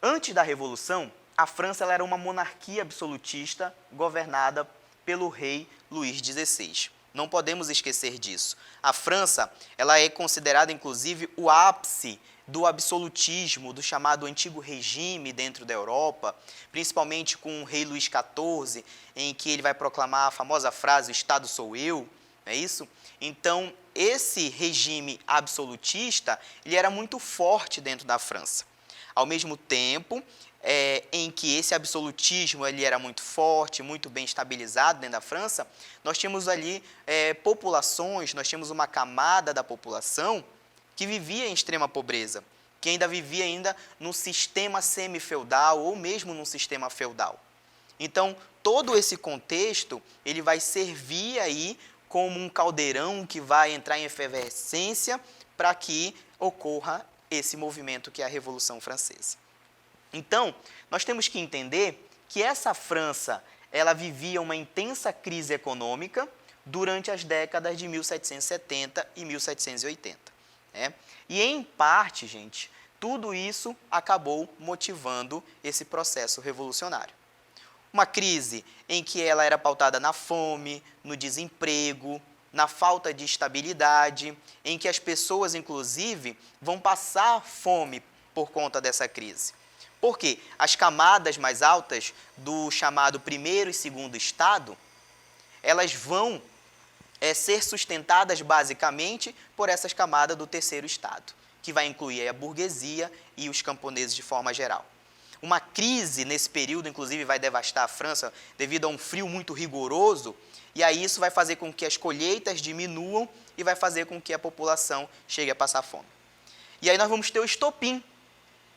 Antes da Revolução, a França ela era uma monarquia absolutista governada pelo rei Luís XVI. Não podemos esquecer disso. A França ela é considerada, inclusive, o ápice do absolutismo, do chamado Antigo Regime dentro da Europa, principalmente com o rei Luís XIV, em que ele vai proclamar a famosa frase, o Estado sou eu, não é isso? Então, esse regime absolutista, ele era muito forte dentro da França. Ao mesmo tempo, em que esse absolutismo ele era muito forte, muito bem estabilizado dentro da França, nós tínhamos ali populações, nós tínhamos uma camada da população que vivia em extrema pobreza, que ainda vivia num sistema semi-feudal ou mesmo num sistema feudal. Então, todo esse contexto, ele vai servir aí como um caldeirão que vai entrar em efervescência para que ocorra esse movimento que é a Revolução Francesa. Então, nós temos que entender que essa França, ela vivia uma intensa crise econômica durante as décadas de 1770 e 1780. Né? E, em parte, gente, tudo isso acabou motivando esse processo revolucionário. Uma crise em que ela era pautada na fome, no desemprego, na falta de estabilidade, em que as pessoas, inclusive, vão passar fome por conta dessa crise. Por quê? As camadas mais altas do chamado primeiro e segundo estado, elas vão ser sustentadas basicamente por essas camadas do terceiro estado, que vai incluir a burguesia e os camponeses de forma geral. uma crise nesse período, inclusive vai devastar a França devido a um frio muito rigoroso, e aí isso vai fazer com que as colheitas diminuam e vai fazer com que a população chegue a passar fome. E aí nós vamos ter o estopim,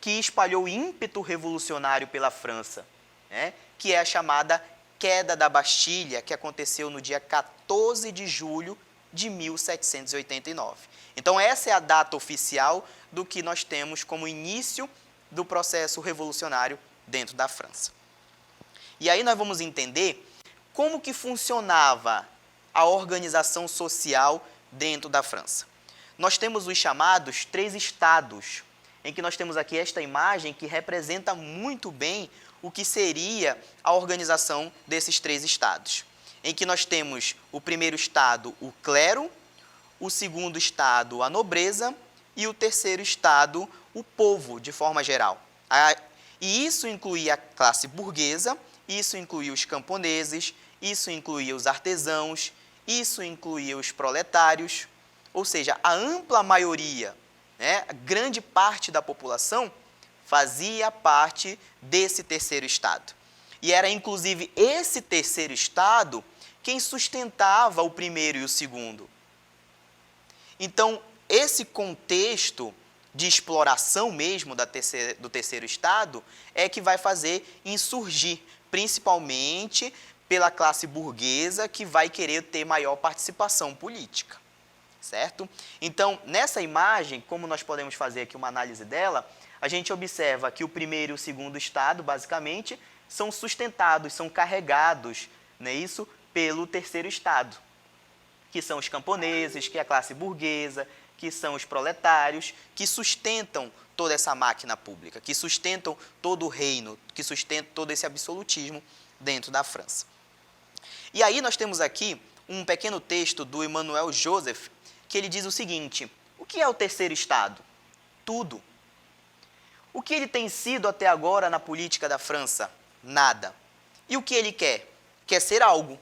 que espalhou o ímpeto revolucionário pela França, né? Que é a chamada queda da Bastilha, que aconteceu no dia 14 de julho de 1789. Então essa é a data oficial do que nós temos como início do processo revolucionário dentro da França. E aí nós vamos entender como que funcionava a organização social dentro da França. Nós temos os chamados 3 estados, em que nós temos aqui esta imagem que representa muito bem o que seria a organização desses 3 estados. Em que nós temos o primeiro estado, o clero, o segundo estado, a nobreza, e o terceiro estado, o povo, de forma geral. E isso incluía a classe burguesa, isso incluía os camponeses, isso incluía os artesãos, isso incluía os proletários, ou seja, a ampla maioria, né, a grande parte da população fazia parte desse terceiro estado. E era inclusive esse terceiro estado quem sustentava o primeiro e o segundo. Então, esse contexto de exploração mesmo do terceiro estado é que vai fazer insurgir, principalmente pela classe burguesa, que vai querer ter maior participação política, certo? Então, nessa imagem, como nós podemos fazer aqui uma análise dela, a gente observa que o primeiro e o segundo estado, basicamente, são sustentados, são carregados, não é isso, pelo terceiro estado, que são os camponeses, que é a classe burguesa, que são os proletários, que sustentam toda essa máquina pública, que sustentam todo o reino, que sustentam todo esse absolutismo dentro da França. E aí nós temos aqui um pequeno texto do Emmanuel Joseph, que ele diz o seguinte: o que é o terceiro estado? Tudo. O que ele tem sido até agora na política da França? Nada. E o que ele quer? Quer ser algo.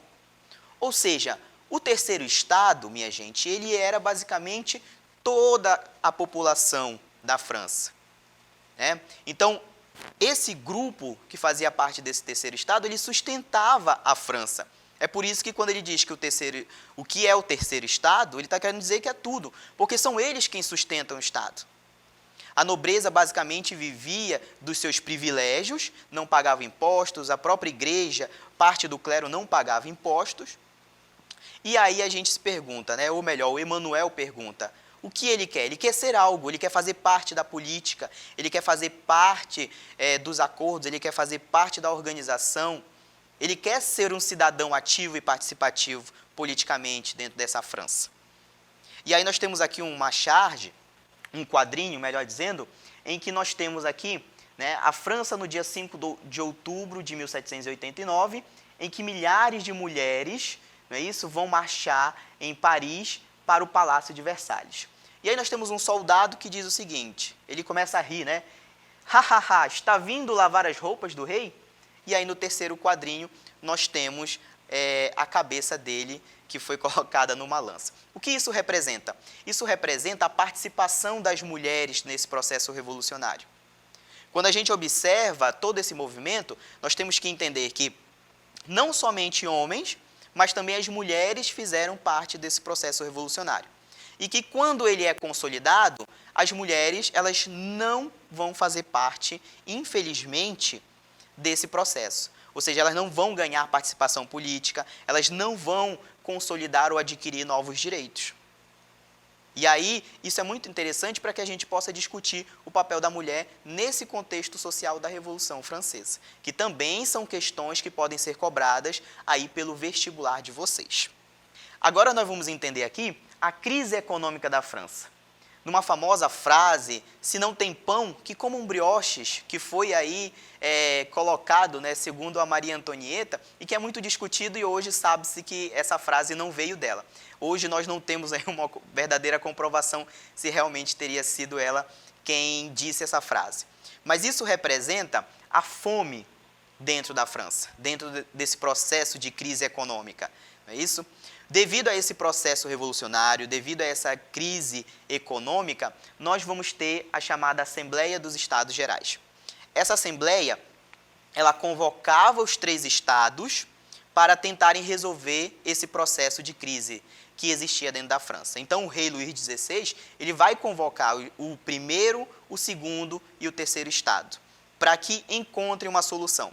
Ou seja, o terceiro estado, minha gente, ele era basicamente toda a população da França, né? Então, esse grupo que fazia parte desse terceiro estado, ele sustentava a França. É por isso que quando ele diz que o que é o terceiro estado, ele está querendo dizer que é tudo, porque são eles quem sustentam o estado. A nobreza basicamente vivia dos seus privilégios, não pagava impostos, a própria igreja, parte do clero não pagava impostos. E aí a gente se pergunta, né? Ou melhor, o Emmanuel pergunta, o que ele quer? Ele quer ser algo, ele quer fazer parte da política, ele quer fazer parte dos acordos, ele quer fazer parte da organização, ele quer ser um cidadão ativo e participativo politicamente dentro dessa França. E aí nós temos aqui uma charge, um quadrinho, melhor dizendo, em que nós temos aqui, né, a França no dia 5 de outubro de 1789, em que milhares de mulheres, não é isso, vão marchar em Paris para o Palácio de Versalhes. E aí nós temos um soldado que diz o seguinte, ele começa a rir, né? Ha, está vindo lavar as roupas do rei? E aí no terceiro quadrinho nós temos a cabeça dele que foi colocada numa lança. O que isso representa? Isso representa a participação das mulheres nesse processo revolucionário. Quando a gente observa todo esse movimento, nós temos que entender que não somente homens, mas também as mulheres fizeram parte desse processo revolucionário. E que quando ele é consolidado, as mulheres elas não vão fazer parte, infelizmente, desse processo. Ou seja, elas não vão ganhar participação política, elas não vão consolidar ou adquirir novos direitos. E aí, isso é muito interessante para que a gente possa discutir o papel da mulher nesse contexto social da Revolução Francesa, que também são questões que podem ser cobradas aí pelo vestibular de vocês. Agora nós vamos entender aqui a crise econômica da França. Numa famosa frase, se não tem pão, que comam brioches, que foi aí colocado, né, segundo a Maria Antonieta, e que é muito discutido e hoje sabe-se que essa frase não veio dela. Hoje nós não temos aí uma verdadeira comprovação se realmente teria sido ela quem disse essa frase. Mas isso representa a fome dentro da França, dentro desse processo de crise econômica, não é isso? Devido a esse processo revolucionário, devido a essa crise econômica, nós vamos ter a chamada Assembleia dos Estados Gerais. Essa assembleia, ela convocava os 3 estados para tentarem resolver esse processo de crise que existia dentro da França. Então, o rei Luís XVI, ele vai convocar o primeiro, o segundo e o terceiro estado, para que encontrem uma solução.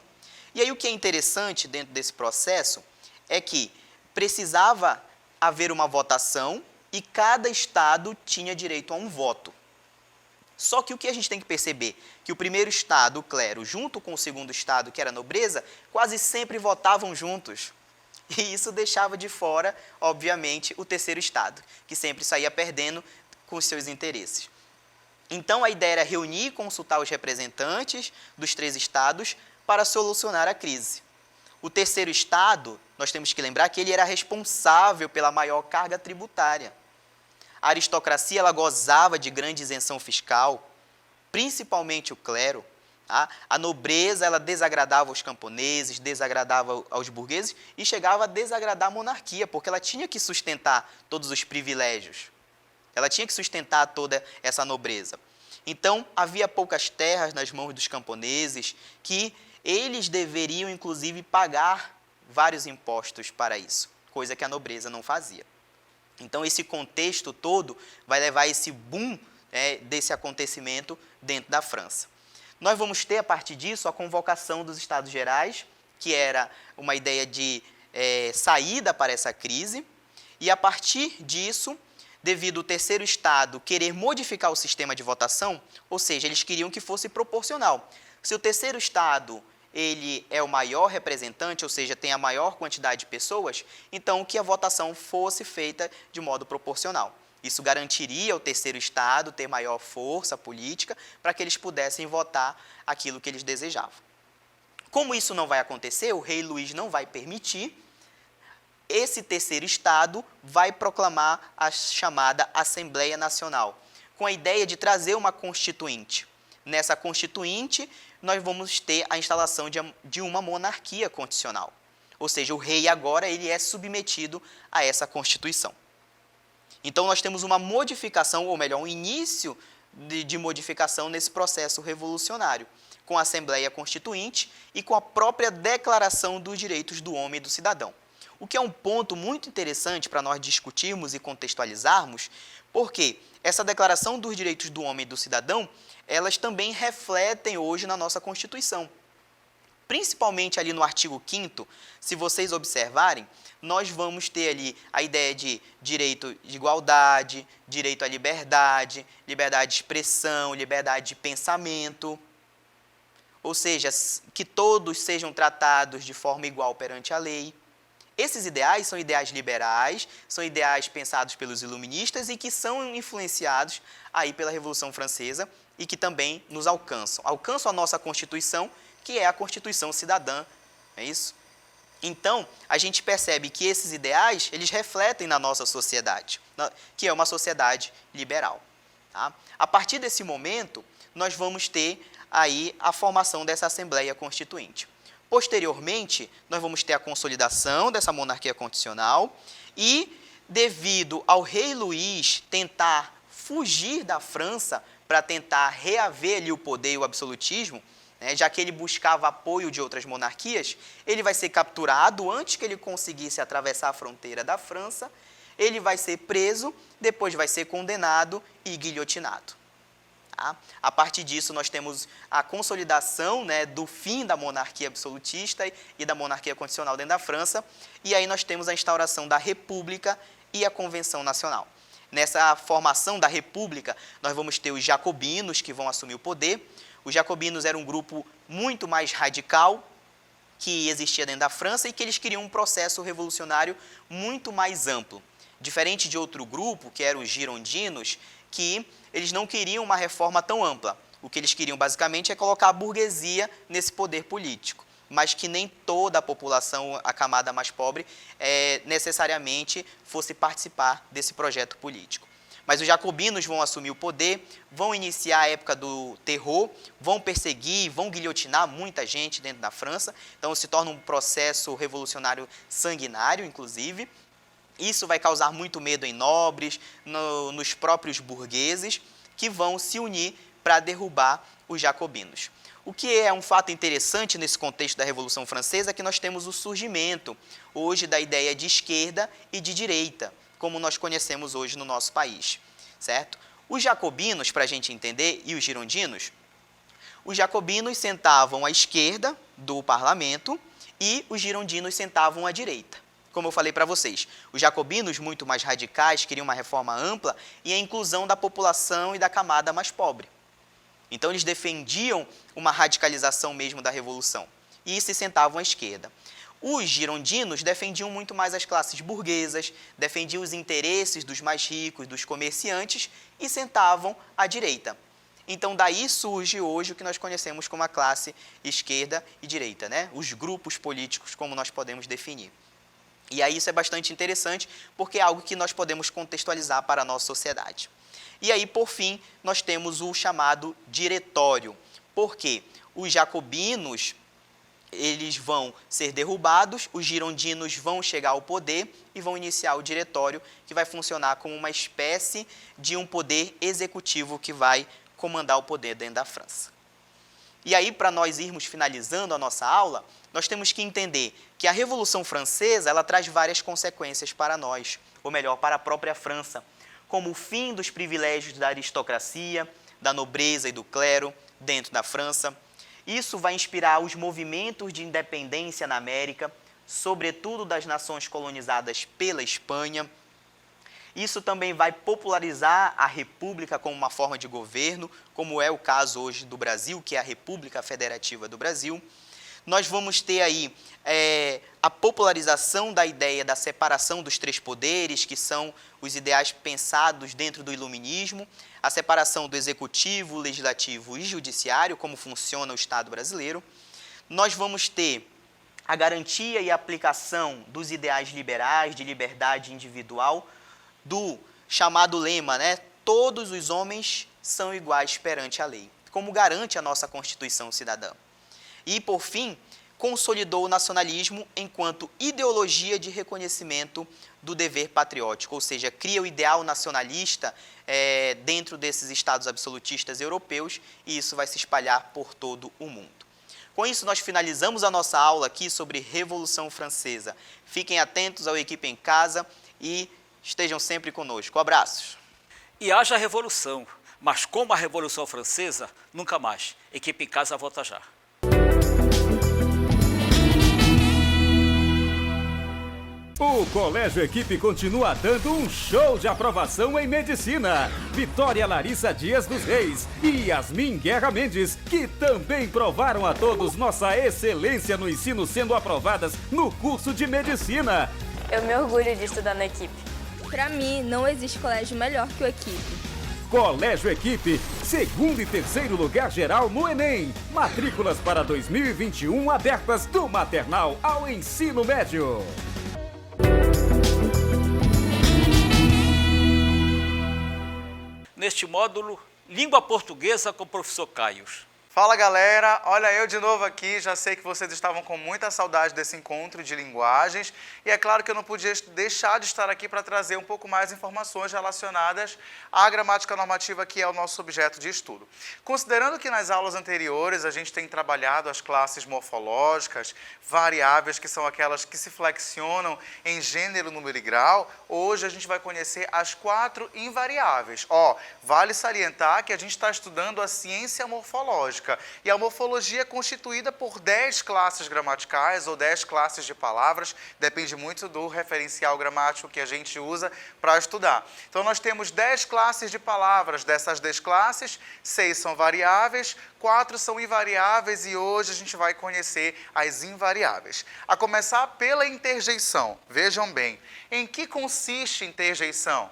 E aí, o que é interessante dentro desse processo é que precisava haver uma votação e cada estado tinha direito a um voto. Só que o que a gente tem que perceber? Que o primeiro estado, o clero, junto com o segundo estado, que era a nobreza, quase sempre votavam juntos. E isso deixava de fora, obviamente, o terceiro estado, que sempre saía perdendo com os seus interesses. Então, a ideia era reunir e consultar os representantes dos 3 estados para solucionar a crise. O terceiro estado, nós temos que lembrar que ele era responsável pela maior carga tributária. A aristocracia, ela gozava de grande isenção fiscal, principalmente o clero. Tá? A nobreza, ela desagradava os camponeses, desagradava aos burgueses e chegava a desagradar a monarquia, porque ela tinha que sustentar todos os privilégios. Ela tinha que sustentar toda essa nobreza. Então, havia poucas terras nas mãos dos camponeses que eles deveriam, inclusive, pagar vários impostos para isso, coisa que a nobreza não fazia. Então, esse contexto todo vai levar a esse boom desse acontecimento dentro da França. Nós vamos ter, a partir disso, a convocação dos Estados Gerais, que era uma ideia de saída para essa crise, e a partir disso, devido ao terceiro estado querer modificar o sistema de votação, ou seja, eles queriam que fosse proporcional. Se o terceiro estado ele é o maior representante, ou seja, tem a maior quantidade de pessoas, então que a votação fosse feita de modo proporcional. Isso garantiria ao terceiro estado ter maior força política para que eles pudessem votar aquilo que eles desejavam. Como isso não vai acontecer, o rei Luís não vai permitir, esse terceiro estado vai proclamar a chamada Assembleia Nacional, com a ideia de trazer uma constituinte. Nessa constituinte, nós vamos ter a instalação de uma monarquia constitucional. Ou seja, o rei agora ele é submetido a essa Constituição. Então, nós temos uma modificação, ou melhor, um início de modificação nesse processo revolucionário, com a Assembleia Constituinte e com a própria Declaração dos Direitos do Homem e do Cidadão. O que é um ponto muito interessante para nós discutirmos e contextualizarmos, porque essa Declaração dos Direitos do Homem e do Cidadão, elas também refletem hoje na nossa Constituição. Principalmente ali no artigo 5º, se vocês observarem, nós vamos ter ali a ideia de direito de igualdade, direito à liberdade, liberdade de expressão, liberdade de pensamento, ou seja, que todos sejam tratados de forma igual perante a lei. Esses ideais são ideais liberais, são ideais pensados pelos iluministas e que são influenciados aí pela Revolução Francesa e que também nos alcançam. Alcançam a nossa Constituição, que é a Constituição cidadã, é isso? Então, a gente percebe que esses ideais, eles refletem na nossa sociedade, que é uma sociedade liberal. Tá? A partir desse momento, nós vamos ter aí a formação dessa Assembleia Constituinte. Posteriormente, nós vamos ter a consolidação dessa monarquia constitucional e, devido ao rei Luís tentar fugir da França para tentar reaver ali o poder e o absolutismo, já que ele buscava apoio de outras monarquias, ele vai ser capturado antes que ele conseguisse atravessar a fronteira da França, ele vai ser preso, depois vai ser condenado e guilhotinado. Tá? A partir disso, nós temos a consolidação do fim da monarquia absolutista e da monarquia constitucional dentro da França, e aí nós temos a instauração da República e a Convenção Nacional. Nessa formação da República, nós vamos ter os jacobinos que vão assumir o poder. Os jacobinos eram um grupo muito mais radical que existia dentro da França e que eles queriam um processo revolucionário muito mais amplo. Diferente de outro grupo, que eram os girondinos, que eles não queriam uma reforma tão ampla. O que eles queriam, basicamente, é colocar a burguesia nesse poder político, mas que nem toda a população, a camada mais pobre, necessariamente fosse participar desse projeto político. Mas os jacobinos vão assumir o poder, vão iniciar a época do terror, vão perseguir, vão guilhotinar muita gente dentro da França. Então, se torna um processo revolucionário sanguinário, inclusive. Isso vai causar muito medo em nobres, nos próprios burgueses, que vão se unir para derrubar os jacobinos. O que é um fato interessante nesse contexto da Revolução Francesa é que nós temos o surgimento hoje da ideia de esquerda e de direita, como nós conhecemos hoje no nosso país, certo? Os jacobinos, para a gente entender, e os girondinos, os jacobinos sentavam à esquerda do parlamento e os girondinos sentavam à direita. Como eu falei para vocês, os jacobinos, muito mais radicais, queriam uma reforma ampla e a inclusão da população e da camada mais pobre. Então, eles defendiam uma radicalização mesmo da Revolução e se sentavam à esquerda. Os girondinos defendiam muito mais as classes burguesas, defendiam os interesses dos mais ricos, dos comerciantes e sentavam à direita. Então, daí surge hoje o que nós conhecemos como a classe esquerda e direita, né? Os grupos políticos, como nós podemos definir. E aí isso é bastante interessante porque é algo que nós podemos contextualizar para a nossa sociedade. E aí, por fim, nós temos o chamado diretório, porque os jacobinos eles vão ser derrubados, os girondinos vão chegar ao poder e vão iniciar o diretório, que vai funcionar como uma espécie de um poder executivo que vai comandar o poder dentro da França. E aí, para nós irmos finalizando a nossa aula, nós temos que entender que a Revolução Francesa ela traz várias consequências para nós, ou melhor, para a própria França, como o fim dos privilégios da aristocracia, da nobreza e do clero dentro da França. Isso vai inspirar os movimentos de independência na América, sobretudo das nações colonizadas pela Espanha. Isso também vai popularizar a República como uma forma de governo, como é o caso hoje do Brasil, que é a República Federativa do Brasil. Nós vamos ter aí a popularização da ideia da separação dos três poderes, que são os ideais pensados dentro do iluminismo, a separação do executivo, legislativo e judiciário, como funciona o Estado brasileiro. Nós vamos ter a garantia e a aplicação dos ideais liberais de liberdade individual, do chamado lema, né? Todos os homens são iguais perante a lei, como garante a nossa Constituição cidadã. E, por fim, consolidou o nacionalismo enquanto ideologia de reconhecimento do dever patriótico, ou seja, cria o ideal nacionalista dentro desses estados absolutistas europeus e isso vai se espalhar por todo o mundo. Com isso, nós finalizamos a nossa aula aqui sobre Revolução Francesa. Fiquem atentos ao Equipe em Casa e estejam sempre conosco. Abraços! E haja revolução, mas como a Revolução Francesa, nunca mais. Equipe em Casa volta já. O Colégio Equipe continua dando um show de aprovação em medicina. Vitória Larissa Dias dos Reis e Yasmin Guerra Mendes, que também provaram a todos nossa excelência no ensino, sendo aprovadas no curso de medicina. Eu me orgulho de estudar na Equipe. Para mim, não existe colégio melhor que o Equipe. Colégio Equipe, segundo e terceiro lugar geral no Enem. Matrículas para 2021 abertas do maternal ao ensino médio. Neste módulo, Língua Portuguesa com o professor Caio. Fala galera, olha eu de novo aqui, já sei que vocês estavam com muita saudade desse encontro de linguagens e é claro que eu não podia deixar de estar aqui para trazer um pouco mais informações relacionadas à gramática normativa, que é o nosso objeto de estudo. Considerando que nas aulas anteriores a gente tem trabalhado as classes morfológicas, variáveis, que são aquelas que se flexionam em gênero, número e grau, hoje a gente vai conhecer as 4 invariáveis. Vale salientar que a gente está estudando a ciência morfológica. E a morfologia é constituída por 10 classes gramaticais ou 10 classes de palavras, depende muito do referencial gramático que a gente usa para estudar. Então, nós temos 10 classes de palavras. Dessas 10 classes, 6 são variáveis, 4 são invariáveis e hoje a gente vai conhecer as invariáveis. A começar pela interjeição. Vejam bem, em que consiste interjeição?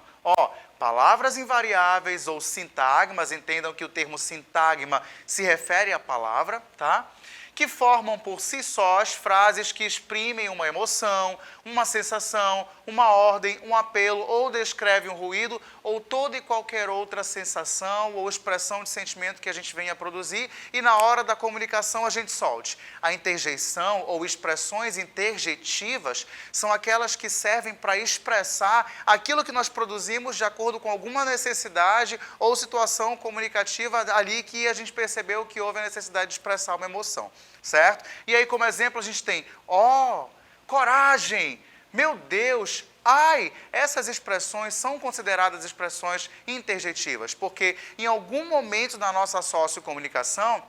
Palavras invariáveis ou sintagmas, entendam que o termo sintagma se refere à palavra, tá? Que formam por si sós frases que exprimem uma emoção, uma sensação, uma ordem, um apelo, ou descreve um ruído, ou toda e qualquer outra sensação ou expressão de sentimento que a gente venha a produzir e na hora da comunicação a gente solte. A interjeição ou expressões interjetivas são aquelas que servem para expressar aquilo que nós produzimos de acordo com alguma necessidade ou situação comunicativa ali que a gente percebeu que houve a necessidade de expressar uma emoção, certo? E aí, como exemplo, a gente tem, coragem, meu Deus, ai, essas expressões são consideradas expressões interjetivas, porque em algum momento na nossa sociocomunicação,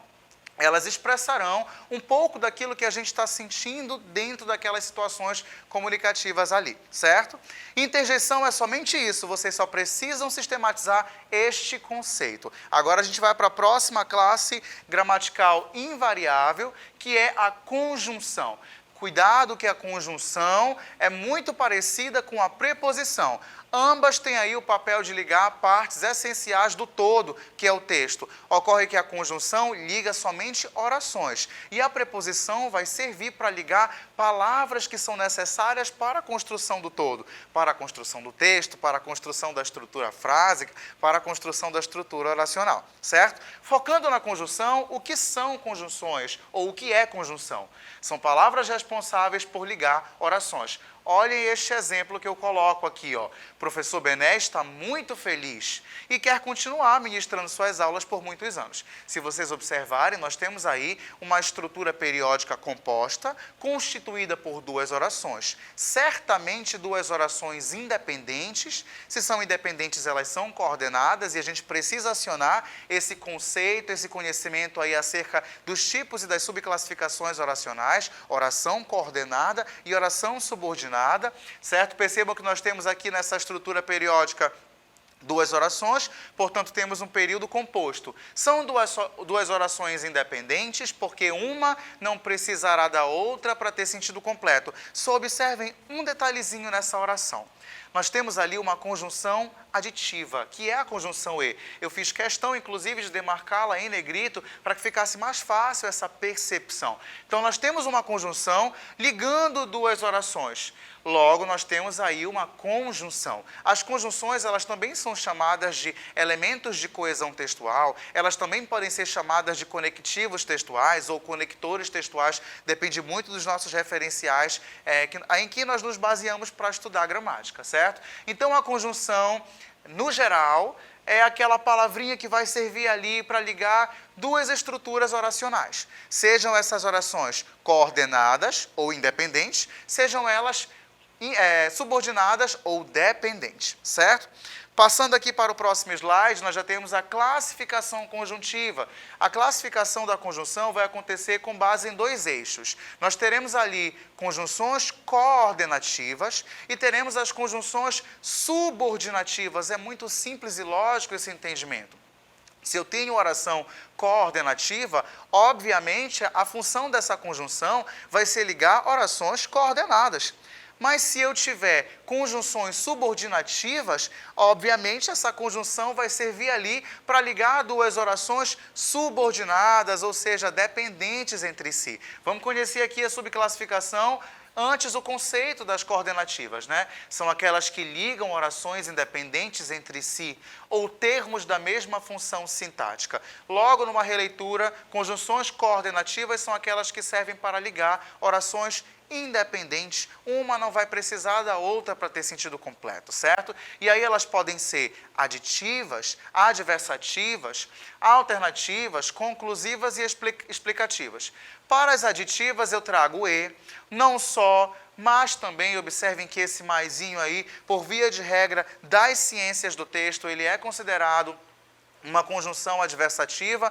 elas expressarão um pouco daquilo que a gente está sentindo dentro daquelas situações comunicativas ali, certo? Interjeição é somente isso, vocês só precisam sistematizar este conceito. Agora a gente vai para a próxima classe gramatical invariável, que é a conjunção. Cuidado que a conjunção é muito parecida com a preposição. Ambas têm aí o papel de ligar partes essenciais do todo, que é o texto. Ocorre que a conjunção liga somente orações e a preposição vai servir para ligar palavras que são necessárias para a construção do todo, para a construção do texto, para a construção da estrutura frásica, para a construção da estrutura oracional, certo? Focando na conjunção, o que são conjunções ou o que é conjunção? São palavras responsáveis por ligar orações. Olhem este exemplo que eu coloco aqui, ó. Professor Bené está muito feliz e quer continuar ministrando suas aulas por muitos anos. Se vocês observarem, nós temos aí uma estrutura periódica composta, constituída por duas orações. Certamente duas orações independentes. Se são independentes, elas são coordenadas e a gente precisa acionar esse conceito, esse conhecimento aí acerca dos tipos e das subclassificações oracionais, oração coordenada e oração subordinada. Certo? Percebam que nós temos aqui nessa estrutura periódica duas orações, portanto temos um período composto. São duas orações independentes, porque uma não precisará da outra para ter sentido completo. Só observem um detalhezinho nessa oração. Nós temos ali uma conjunção aditiva, que é a conjunção E. Eu fiz questão, inclusive, de demarcá-la em negrito para que ficasse mais fácil essa percepção. Então, nós temos uma conjunção ligando duas orações. Logo, nós temos aí uma conjunção. As conjunções, elas também são chamadas de elementos de coesão textual, elas também podem ser chamadas de conectivos textuais ou conectores textuais, depende muito dos nossos referenciais em que nós nos baseamos para estudar a gramática, certo? Então, a conjunção, no geral, é aquela palavrinha que vai servir ali para ligar duas estruturas oracionais. Sejam essas orações coordenadas ou independentes, sejam elas subordinadas ou dependentes, certo? Passando aqui para o próximo slide, nós já temos a classificação conjuntiva. A classificação da conjunção vai acontecer com base em dois eixos. Nós teremos ali conjunções coordenativas e teremos as conjunções subordinativas. É muito simples e lógico esse entendimento. Se eu tenho oração coordenativa, obviamente a função dessa conjunção vai ser ligar orações coordenadas. Mas se eu tiver conjunções subordinativas, obviamente essa conjunção vai servir ali para ligar duas orações subordinadas, ou seja, dependentes entre si. Vamos conhecer aqui a subclassificação. Antes, o conceito das coordenativas, né? São aquelas que ligam orações independentes entre si ou termos da mesma função sintática. Logo, numa releitura, conjunções coordenativas são aquelas que servem para ligar orações independentes. Uma não vai precisar da outra para ter sentido completo, certo? E aí elas podem ser aditivas, adversativas, alternativas, conclusivas e explicativas. Para as aditivas eu trago E, não só, mas também observem que esse maisinho aí, por via de regra das ciências do texto, ele é considerado uma conjunção adversativa,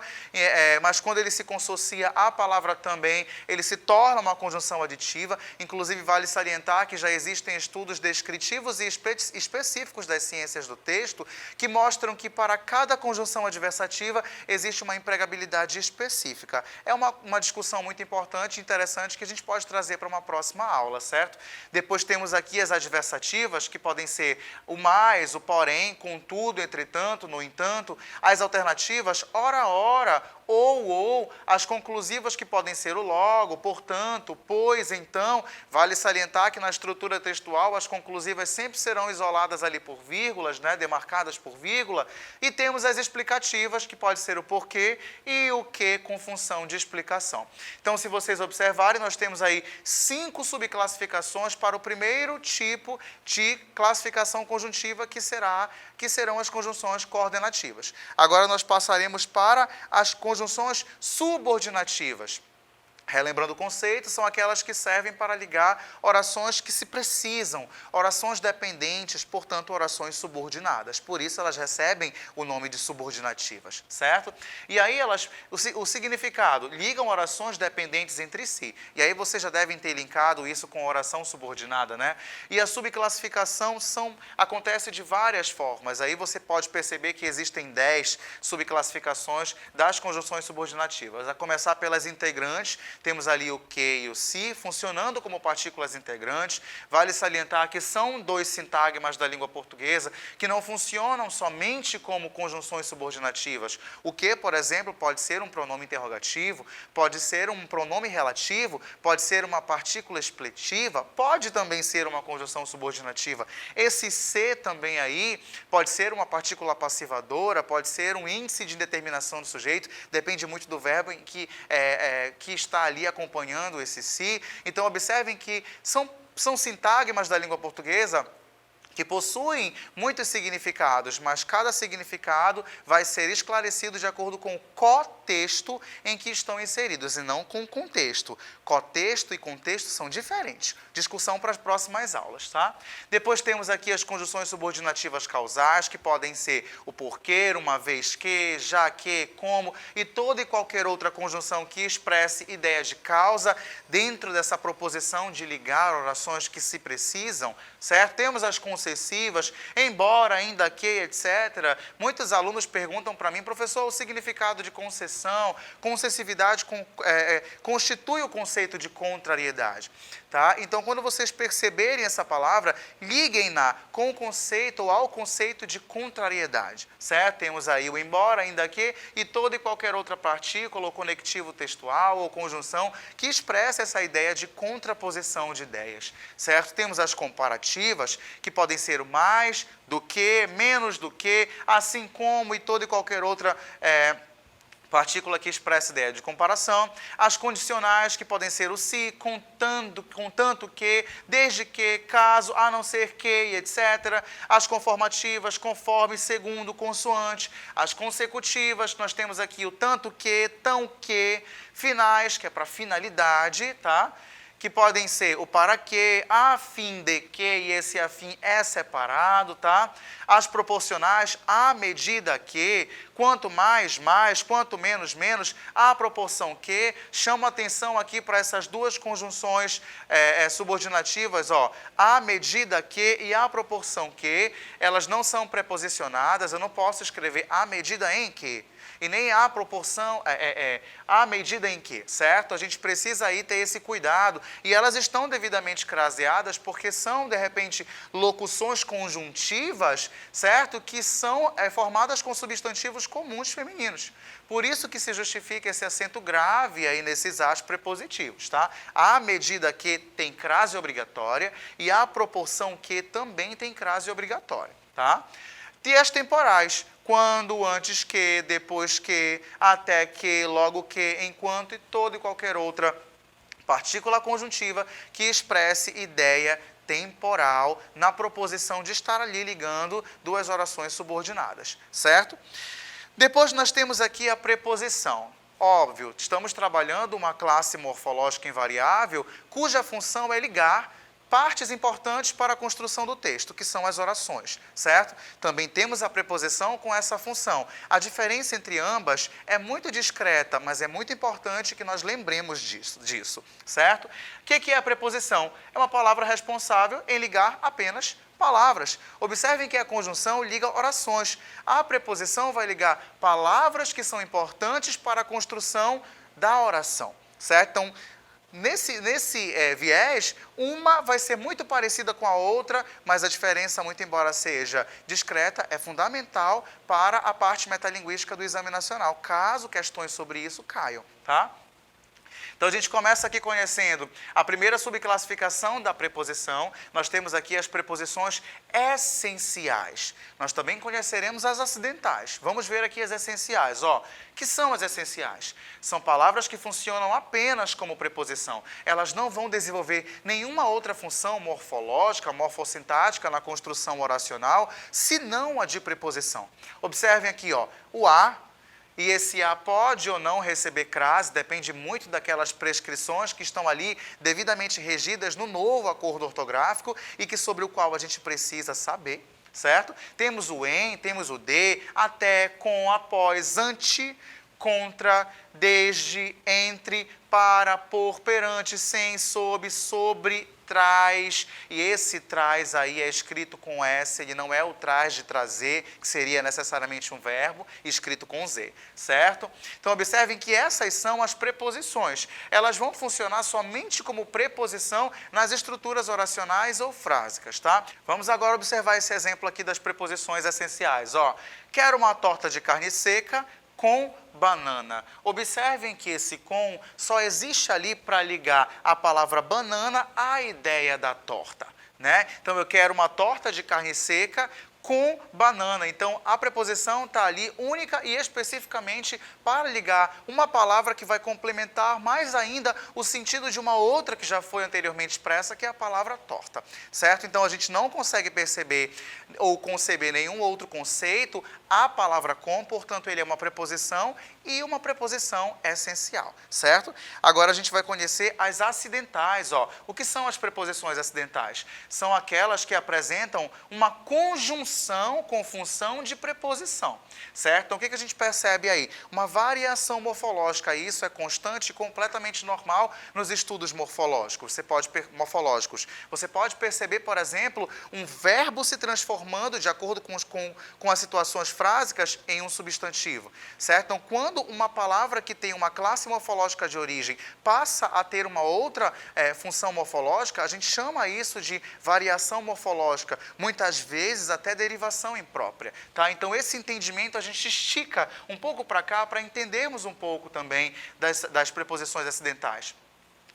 mas quando ele se conssocia à palavra também, ele se torna uma conjunção aditiva. Inclusive, vale salientar que já existem estudos descritivos e específicos das ciências do texto que mostram que para cada conjunção adversativa existe uma empregabilidade específica. É uma discussão muito importante e interessante que a gente pode trazer para uma próxima aula, certo? Depois temos aqui as adversativas, que podem ser o mais, o porém, contudo, entretanto, no entanto. as alternativas ora, ora, ou, as conclusivas que podem ser o logo, portanto, pois, então. Vale salientar que na estrutura textual as conclusivas sempre serão isoladas ali por vírgulas, né, demarcadas por vírgula, e temos as explicativas, que pode ser o porquê e o que com função de explicação. Então, se vocês observarem, nós temos aí 5 subclassificações para o primeiro tipo de classificação conjuntiva, que serão as conjunções coordenativas. Agora nós passaremos para as conjunções subordinativas. Relembrando o conceito, são aquelas que servem para ligar orações que se precisam, orações dependentes, portanto, orações subordinadas. Por isso, elas recebem o nome de subordinativas, certo? E aí, o significado, ligam orações dependentes entre si. E aí, vocês já devem ter linkado isso com oração subordinada, né? E a subclassificação acontece de várias formas. Aí, você pode perceber que existem 10 subclassificações das conjunções subordinativas. A começar pelas integrantes, temos ali o que e o se, funcionando como partículas integrantes. Vale salientar que são 2 sintagmas da língua portuguesa que não funcionam somente como conjunções subordinativas. O que, por exemplo, pode ser um pronome interrogativo, pode ser um pronome relativo, pode ser uma partícula expletiva, pode também ser uma conjunção subordinativa. Esse se também aí pode ser uma partícula passivadora, pode ser um índice de indeterminação do sujeito, depende muito do verbo em que está ali acompanhando esse si. Então, observem que são sintagmas da língua portuguesa que possuem muitos significados, mas cada significado vai ser esclarecido de acordo com o contexto em que estão inseridos, e não com o contexto. Contexto e contexto são diferentes. Discussão para as próximas aulas, tá? Depois temos aqui as conjunções subordinativas causais, que podem ser o porquê, uma vez que, já que, como, e toda e qualquer outra conjunção que expresse ideia de causa dentro dessa proposição de ligar orações que se precisam, certo? Temos as concessivas, embora, ainda que, etc. Muitos alunos perguntam para mim, professor, o significado de concessão, concessividade constitui o conceito de contrariedade. Tá? Então, quando vocês perceberem essa palavra, liguem-na com o conceito ou ao conceito de contrariedade, certo? Temos aí o embora, ainda que, e toda e qualquer outra partícula ou conectivo textual ou conjunção que expressa essa ideia de contraposição de ideias, certo? Temos as comparativas, que podem ser o mais do que, menos do que, assim como e toda e qualquer outra partícula que expressa ideia de comparação. As condicionais, que podem ser o se, contanto que, desde que, caso, a não ser que, e etc. As conformativas, conforme, segundo, consoante. As consecutivas, nós temos aqui o tanto que, tão que. Finais, que é para finalidade, tá? Que podem ser o para que, a fim de que, e esse a fim é separado, tá? As proporcionais, à medida que, quanto mais, mais, quanto menos, menos, à proporção que. Chama atenção aqui para essas duas conjunções subordinativas, ó, à medida que e à proporção que, elas não são preposicionadas, eu não posso escrever à medida em que. E nem a proporção, à medida em que, certo? A gente precisa aí ter esse cuidado. E elas estão devidamente craseadas porque são, de repente, locuções conjuntivas, certo? Que são formadas com substantivos comuns femininos. Por isso que se justifica esse acento grave aí nesses as prepositivos, tá? À medida que tem crase obrigatória e à proporção que também tem crase obrigatória, tá? E as temporais, quando, antes que, depois que, até que, logo que, enquanto e toda e qualquer outra partícula conjuntiva que expresse ideia temporal na proposição de estar ali ligando duas orações subordinadas, certo? Depois nós temos aqui a preposição. Óbvio, estamos trabalhando uma classe morfológica invariável cuja função é ligar partes importantes para a construção do texto, que são as orações, certo? Também temos a preposição com essa função. A diferença entre ambas é muito discreta, mas é muito importante que nós lembremos disso, certo? O que é a preposição? É uma palavra responsável em ligar apenas palavras. Observem que a conjunção liga orações. A preposição vai ligar palavras que são importantes para a construção da oração, certo? Então, Nesse viés, uma vai ser muito parecida com a outra, mas a diferença, muito embora seja discreta, é fundamental para a parte metalinguística do Exame Nacional, caso questões sobre isso caiam, tá? Então, a gente começa aqui conhecendo a primeira subclassificação da preposição. Nós temos aqui as preposições essenciais. Nós também conheceremos as acidentais. Vamos ver aqui as essenciais. Que são as essenciais? São palavras que funcionam apenas como preposição. Elas não vão desenvolver nenhuma outra função morfológica, morfossintática na construção oracional, senão a de preposição. Observem aqui, o a. E esse A pode ou não receber crase, depende muito daquelas prescrições que estão ali devidamente regidas no novo acordo ortográfico e que sobre o qual a gente precisa saber, certo? Temos o em, temos o de, até, com, após, ante, contra, desde, entre, para, por, perante, sem, sob, sobre, traz, e esse traz aí é escrito com S, ele não é o traz de trazer, que seria necessariamente um verbo, escrito com Z, certo? Então, observem que essas são as preposições. Elas vão funcionar somente como preposição nas estruturas oracionais ou frásicas, tá? Vamos agora observar esse exemplo aqui das preposições essenciais. Quero uma torta de carne seca com banana. Observem que esse com só existe ali para ligar a palavra banana à ideia da torta, né? Então, eu quero uma torta de carne seca com banana. Então, a preposição está ali única e especificamente para ligar uma palavra que vai complementar mais ainda o sentido de uma outra que já foi anteriormente expressa, que é a palavra torta, certo? Então, a gente não consegue perceber ou conceber nenhum outro conceito a palavra com, portanto, ele é uma preposição e uma preposição essencial, certo? Agora, a gente vai conhecer as acidentais. O que são as preposições acidentais? São aquelas que apresentam uma conjunção com função de preposição, certo? Então, o que a gente percebe aí? Uma variação morfológica. Isso é constante e completamente normal nos estudos morfológicos. Você pode perceber, por exemplo, um verbo se transformando de acordo com as situações frásicas em um substantivo, certo? Então, quando uma palavra que tem uma classe morfológica de origem passa a ter uma outra função morfológica, a gente chama isso de variação morfológica, muitas vezes até derivação imprópria, tá? Então, esse entendimento a gente estica um pouco para cá para entendermos um pouco também das preposições acidentais,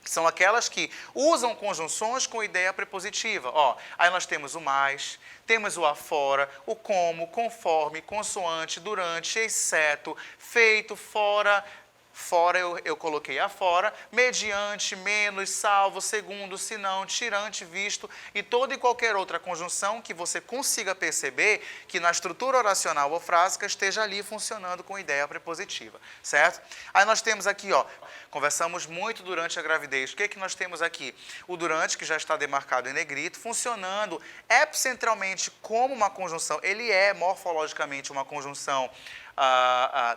que são aquelas que usam conjunções com ideia prepositiva. Aí nós temos o mais, temos o afora, o como, conforme, consoante, durante, exceto, feito, fora. Fora eu coloquei afora, mediante, menos, salvo, segundo, senão, tirante, visto e toda e qualquer outra conjunção que você consiga perceber que na estrutura oracional ou frásica esteja ali funcionando com ideia prepositiva, certo? Aí nós temos aqui, conversamos muito durante a gravidez. O que nós temos aqui? O durante, que já está demarcado em negrito, funcionando epicentralmente como uma conjunção. Ele é morfologicamente uma conjunção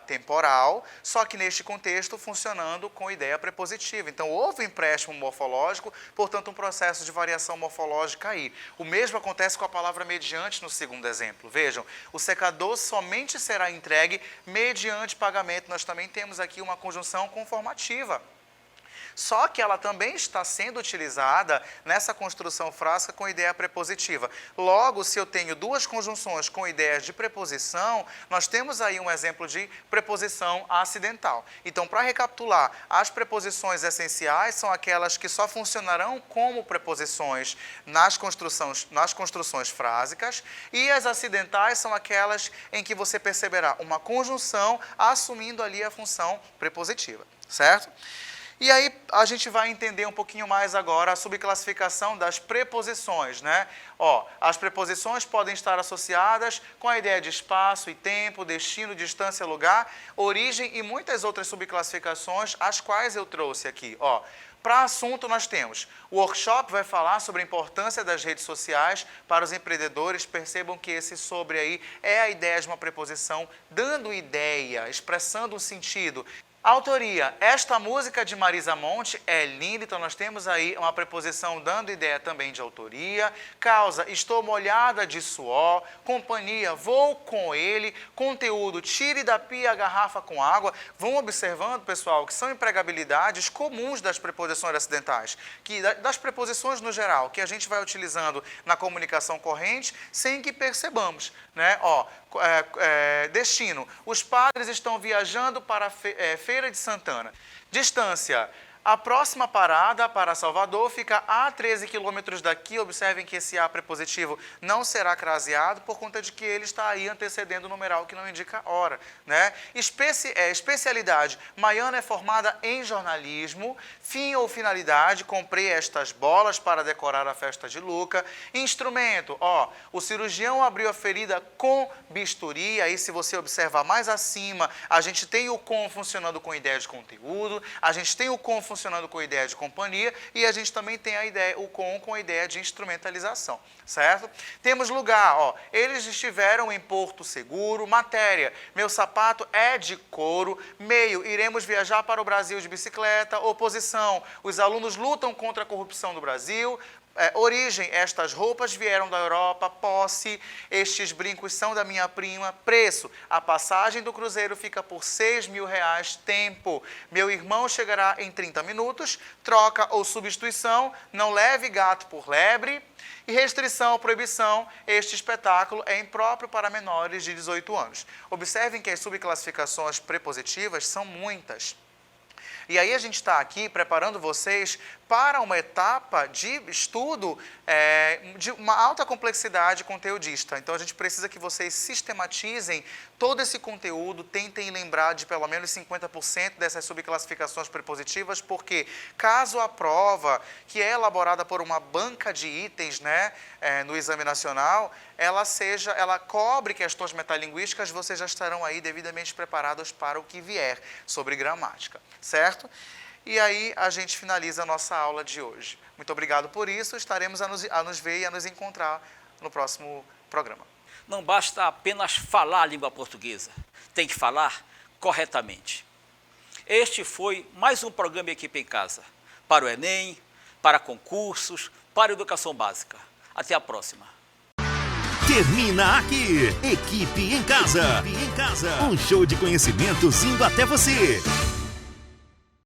temporal, só que neste contexto funcionando com ideia prepositiva. Então, houve um empréstimo morfológico, portanto, um processo de variação morfológica aí. O mesmo acontece com a palavra mediante no segundo exemplo. Vejam, o secador somente será entregue mediante pagamento. Nós também temos aqui uma conjunção conformativa. Só que ela também está sendo utilizada nessa construção frásica com ideia prepositiva. Logo, se eu tenho duas conjunções com ideias de preposição, nós temos aí um exemplo de preposição acidental. Então, para recapitular, as preposições essenciais são aquelas que só funcionarão como preposições nas construções frásicas, e as acidentais são aquelas em que você perceberá uma conjunção assumindo ali a função prepositiva, certo? E aí a gente vai entender um pouquinho mais agora a subclassificação das preposições, né? As preposições podem estar associadas com a ideia de espaço e tempo, destino, distância, lugar, origem e muitas outras subclassificações, as quais eu trouxe aqui, Para assunto, nós temos, o workshop vai falar sobre a importância das redes sociais para os empreendedores. Percebam que esse sobre aí é a ideia de uma preposição, dando ideia, expressando um sentido. Autoria, esta música de Marisa Monte é linda, então nós temos aí uma preposição dando ideia também de autoria. Causa, estou molhada de suor. Companhia, vou com ele. Conteúdo, tire da pia a garrafa com água. Vão observando, pessoal, que são empregabilidades comuns das preposições acidentais, das preposições no geral, que a gente vai utilizando na comunicação corrente sem que percebamos, né? Ó, destino, os padres estão viajando para a Feira de Santana. Distância, a próxima parada para Salvador fica a 13 quilômetros daqui. Observem que esse A prepositivo não será craseado por conta de que ele está aí antecedendo o numeral que não indica hora, né? Especialidade, Maiana é formada em jornalismo. Fim ou finalidade, comprei estas bolas para decorar a festa de Luca. Instrumento, ó, o cirurgião abriu a ferida com bisturi. Aí, se você observar mais acima, a gente tem o com funcionando com ideia de conteúdo, a gente tem o com funcionando com ideia de companhia e a gente também tem o com a ideia de instrumentalização, certo? Temos lugar, ó, eles estiveram em Porto Seguro. Matéria, meu sapato é de couro. Meio, iremos viajar para o Brasil de bicicleta. Oposição, os alunos lutam contra a corrupção do Brasil. Origem, estas roupas vieram da Europa. Posse, estes brincos são da minha prima. Preço, a passagem do cruzeiro fica por R$6.000. Tempo, meu irmão chegará em 30 minutos. Troca ou substituição, não leve gato por lebre. E restrição ou proibição, este espetáculo é impróprio para menores de 18 anos. Observem que as subclassificações prepositivas são muitas. E aí a gente está aqui preparando vocês para uma etapa de estudo de uma alta complexidade conteudista. Então, a gente precisa que vocês sistematizem todo esse conteúdo, tentem lembrar de pelo menos 50% dessas subclassificações prepositivas, porque caso a prova, que é elaborada por uma banca de itens, né, no Exame Nacional, ela cobre questões metalinguísticas, vocês já estarão aí devidamente preparados para o que vier sobre gramática, certo? E aí a gente finaliza a nossa aula de hoje. Muito obrigado por isso, estaremos a nos ver e a nos encontrar no próximo programa. Não basta apenas falar a língua portuguesa, tem que falar corretamente. Este foi mais um programa Equipe em Casa, para o Enem, para concursos, para a educação básica. Até a próxima. Termina aqui, Equipe em Casa. Um show de conhecimentos indo até você.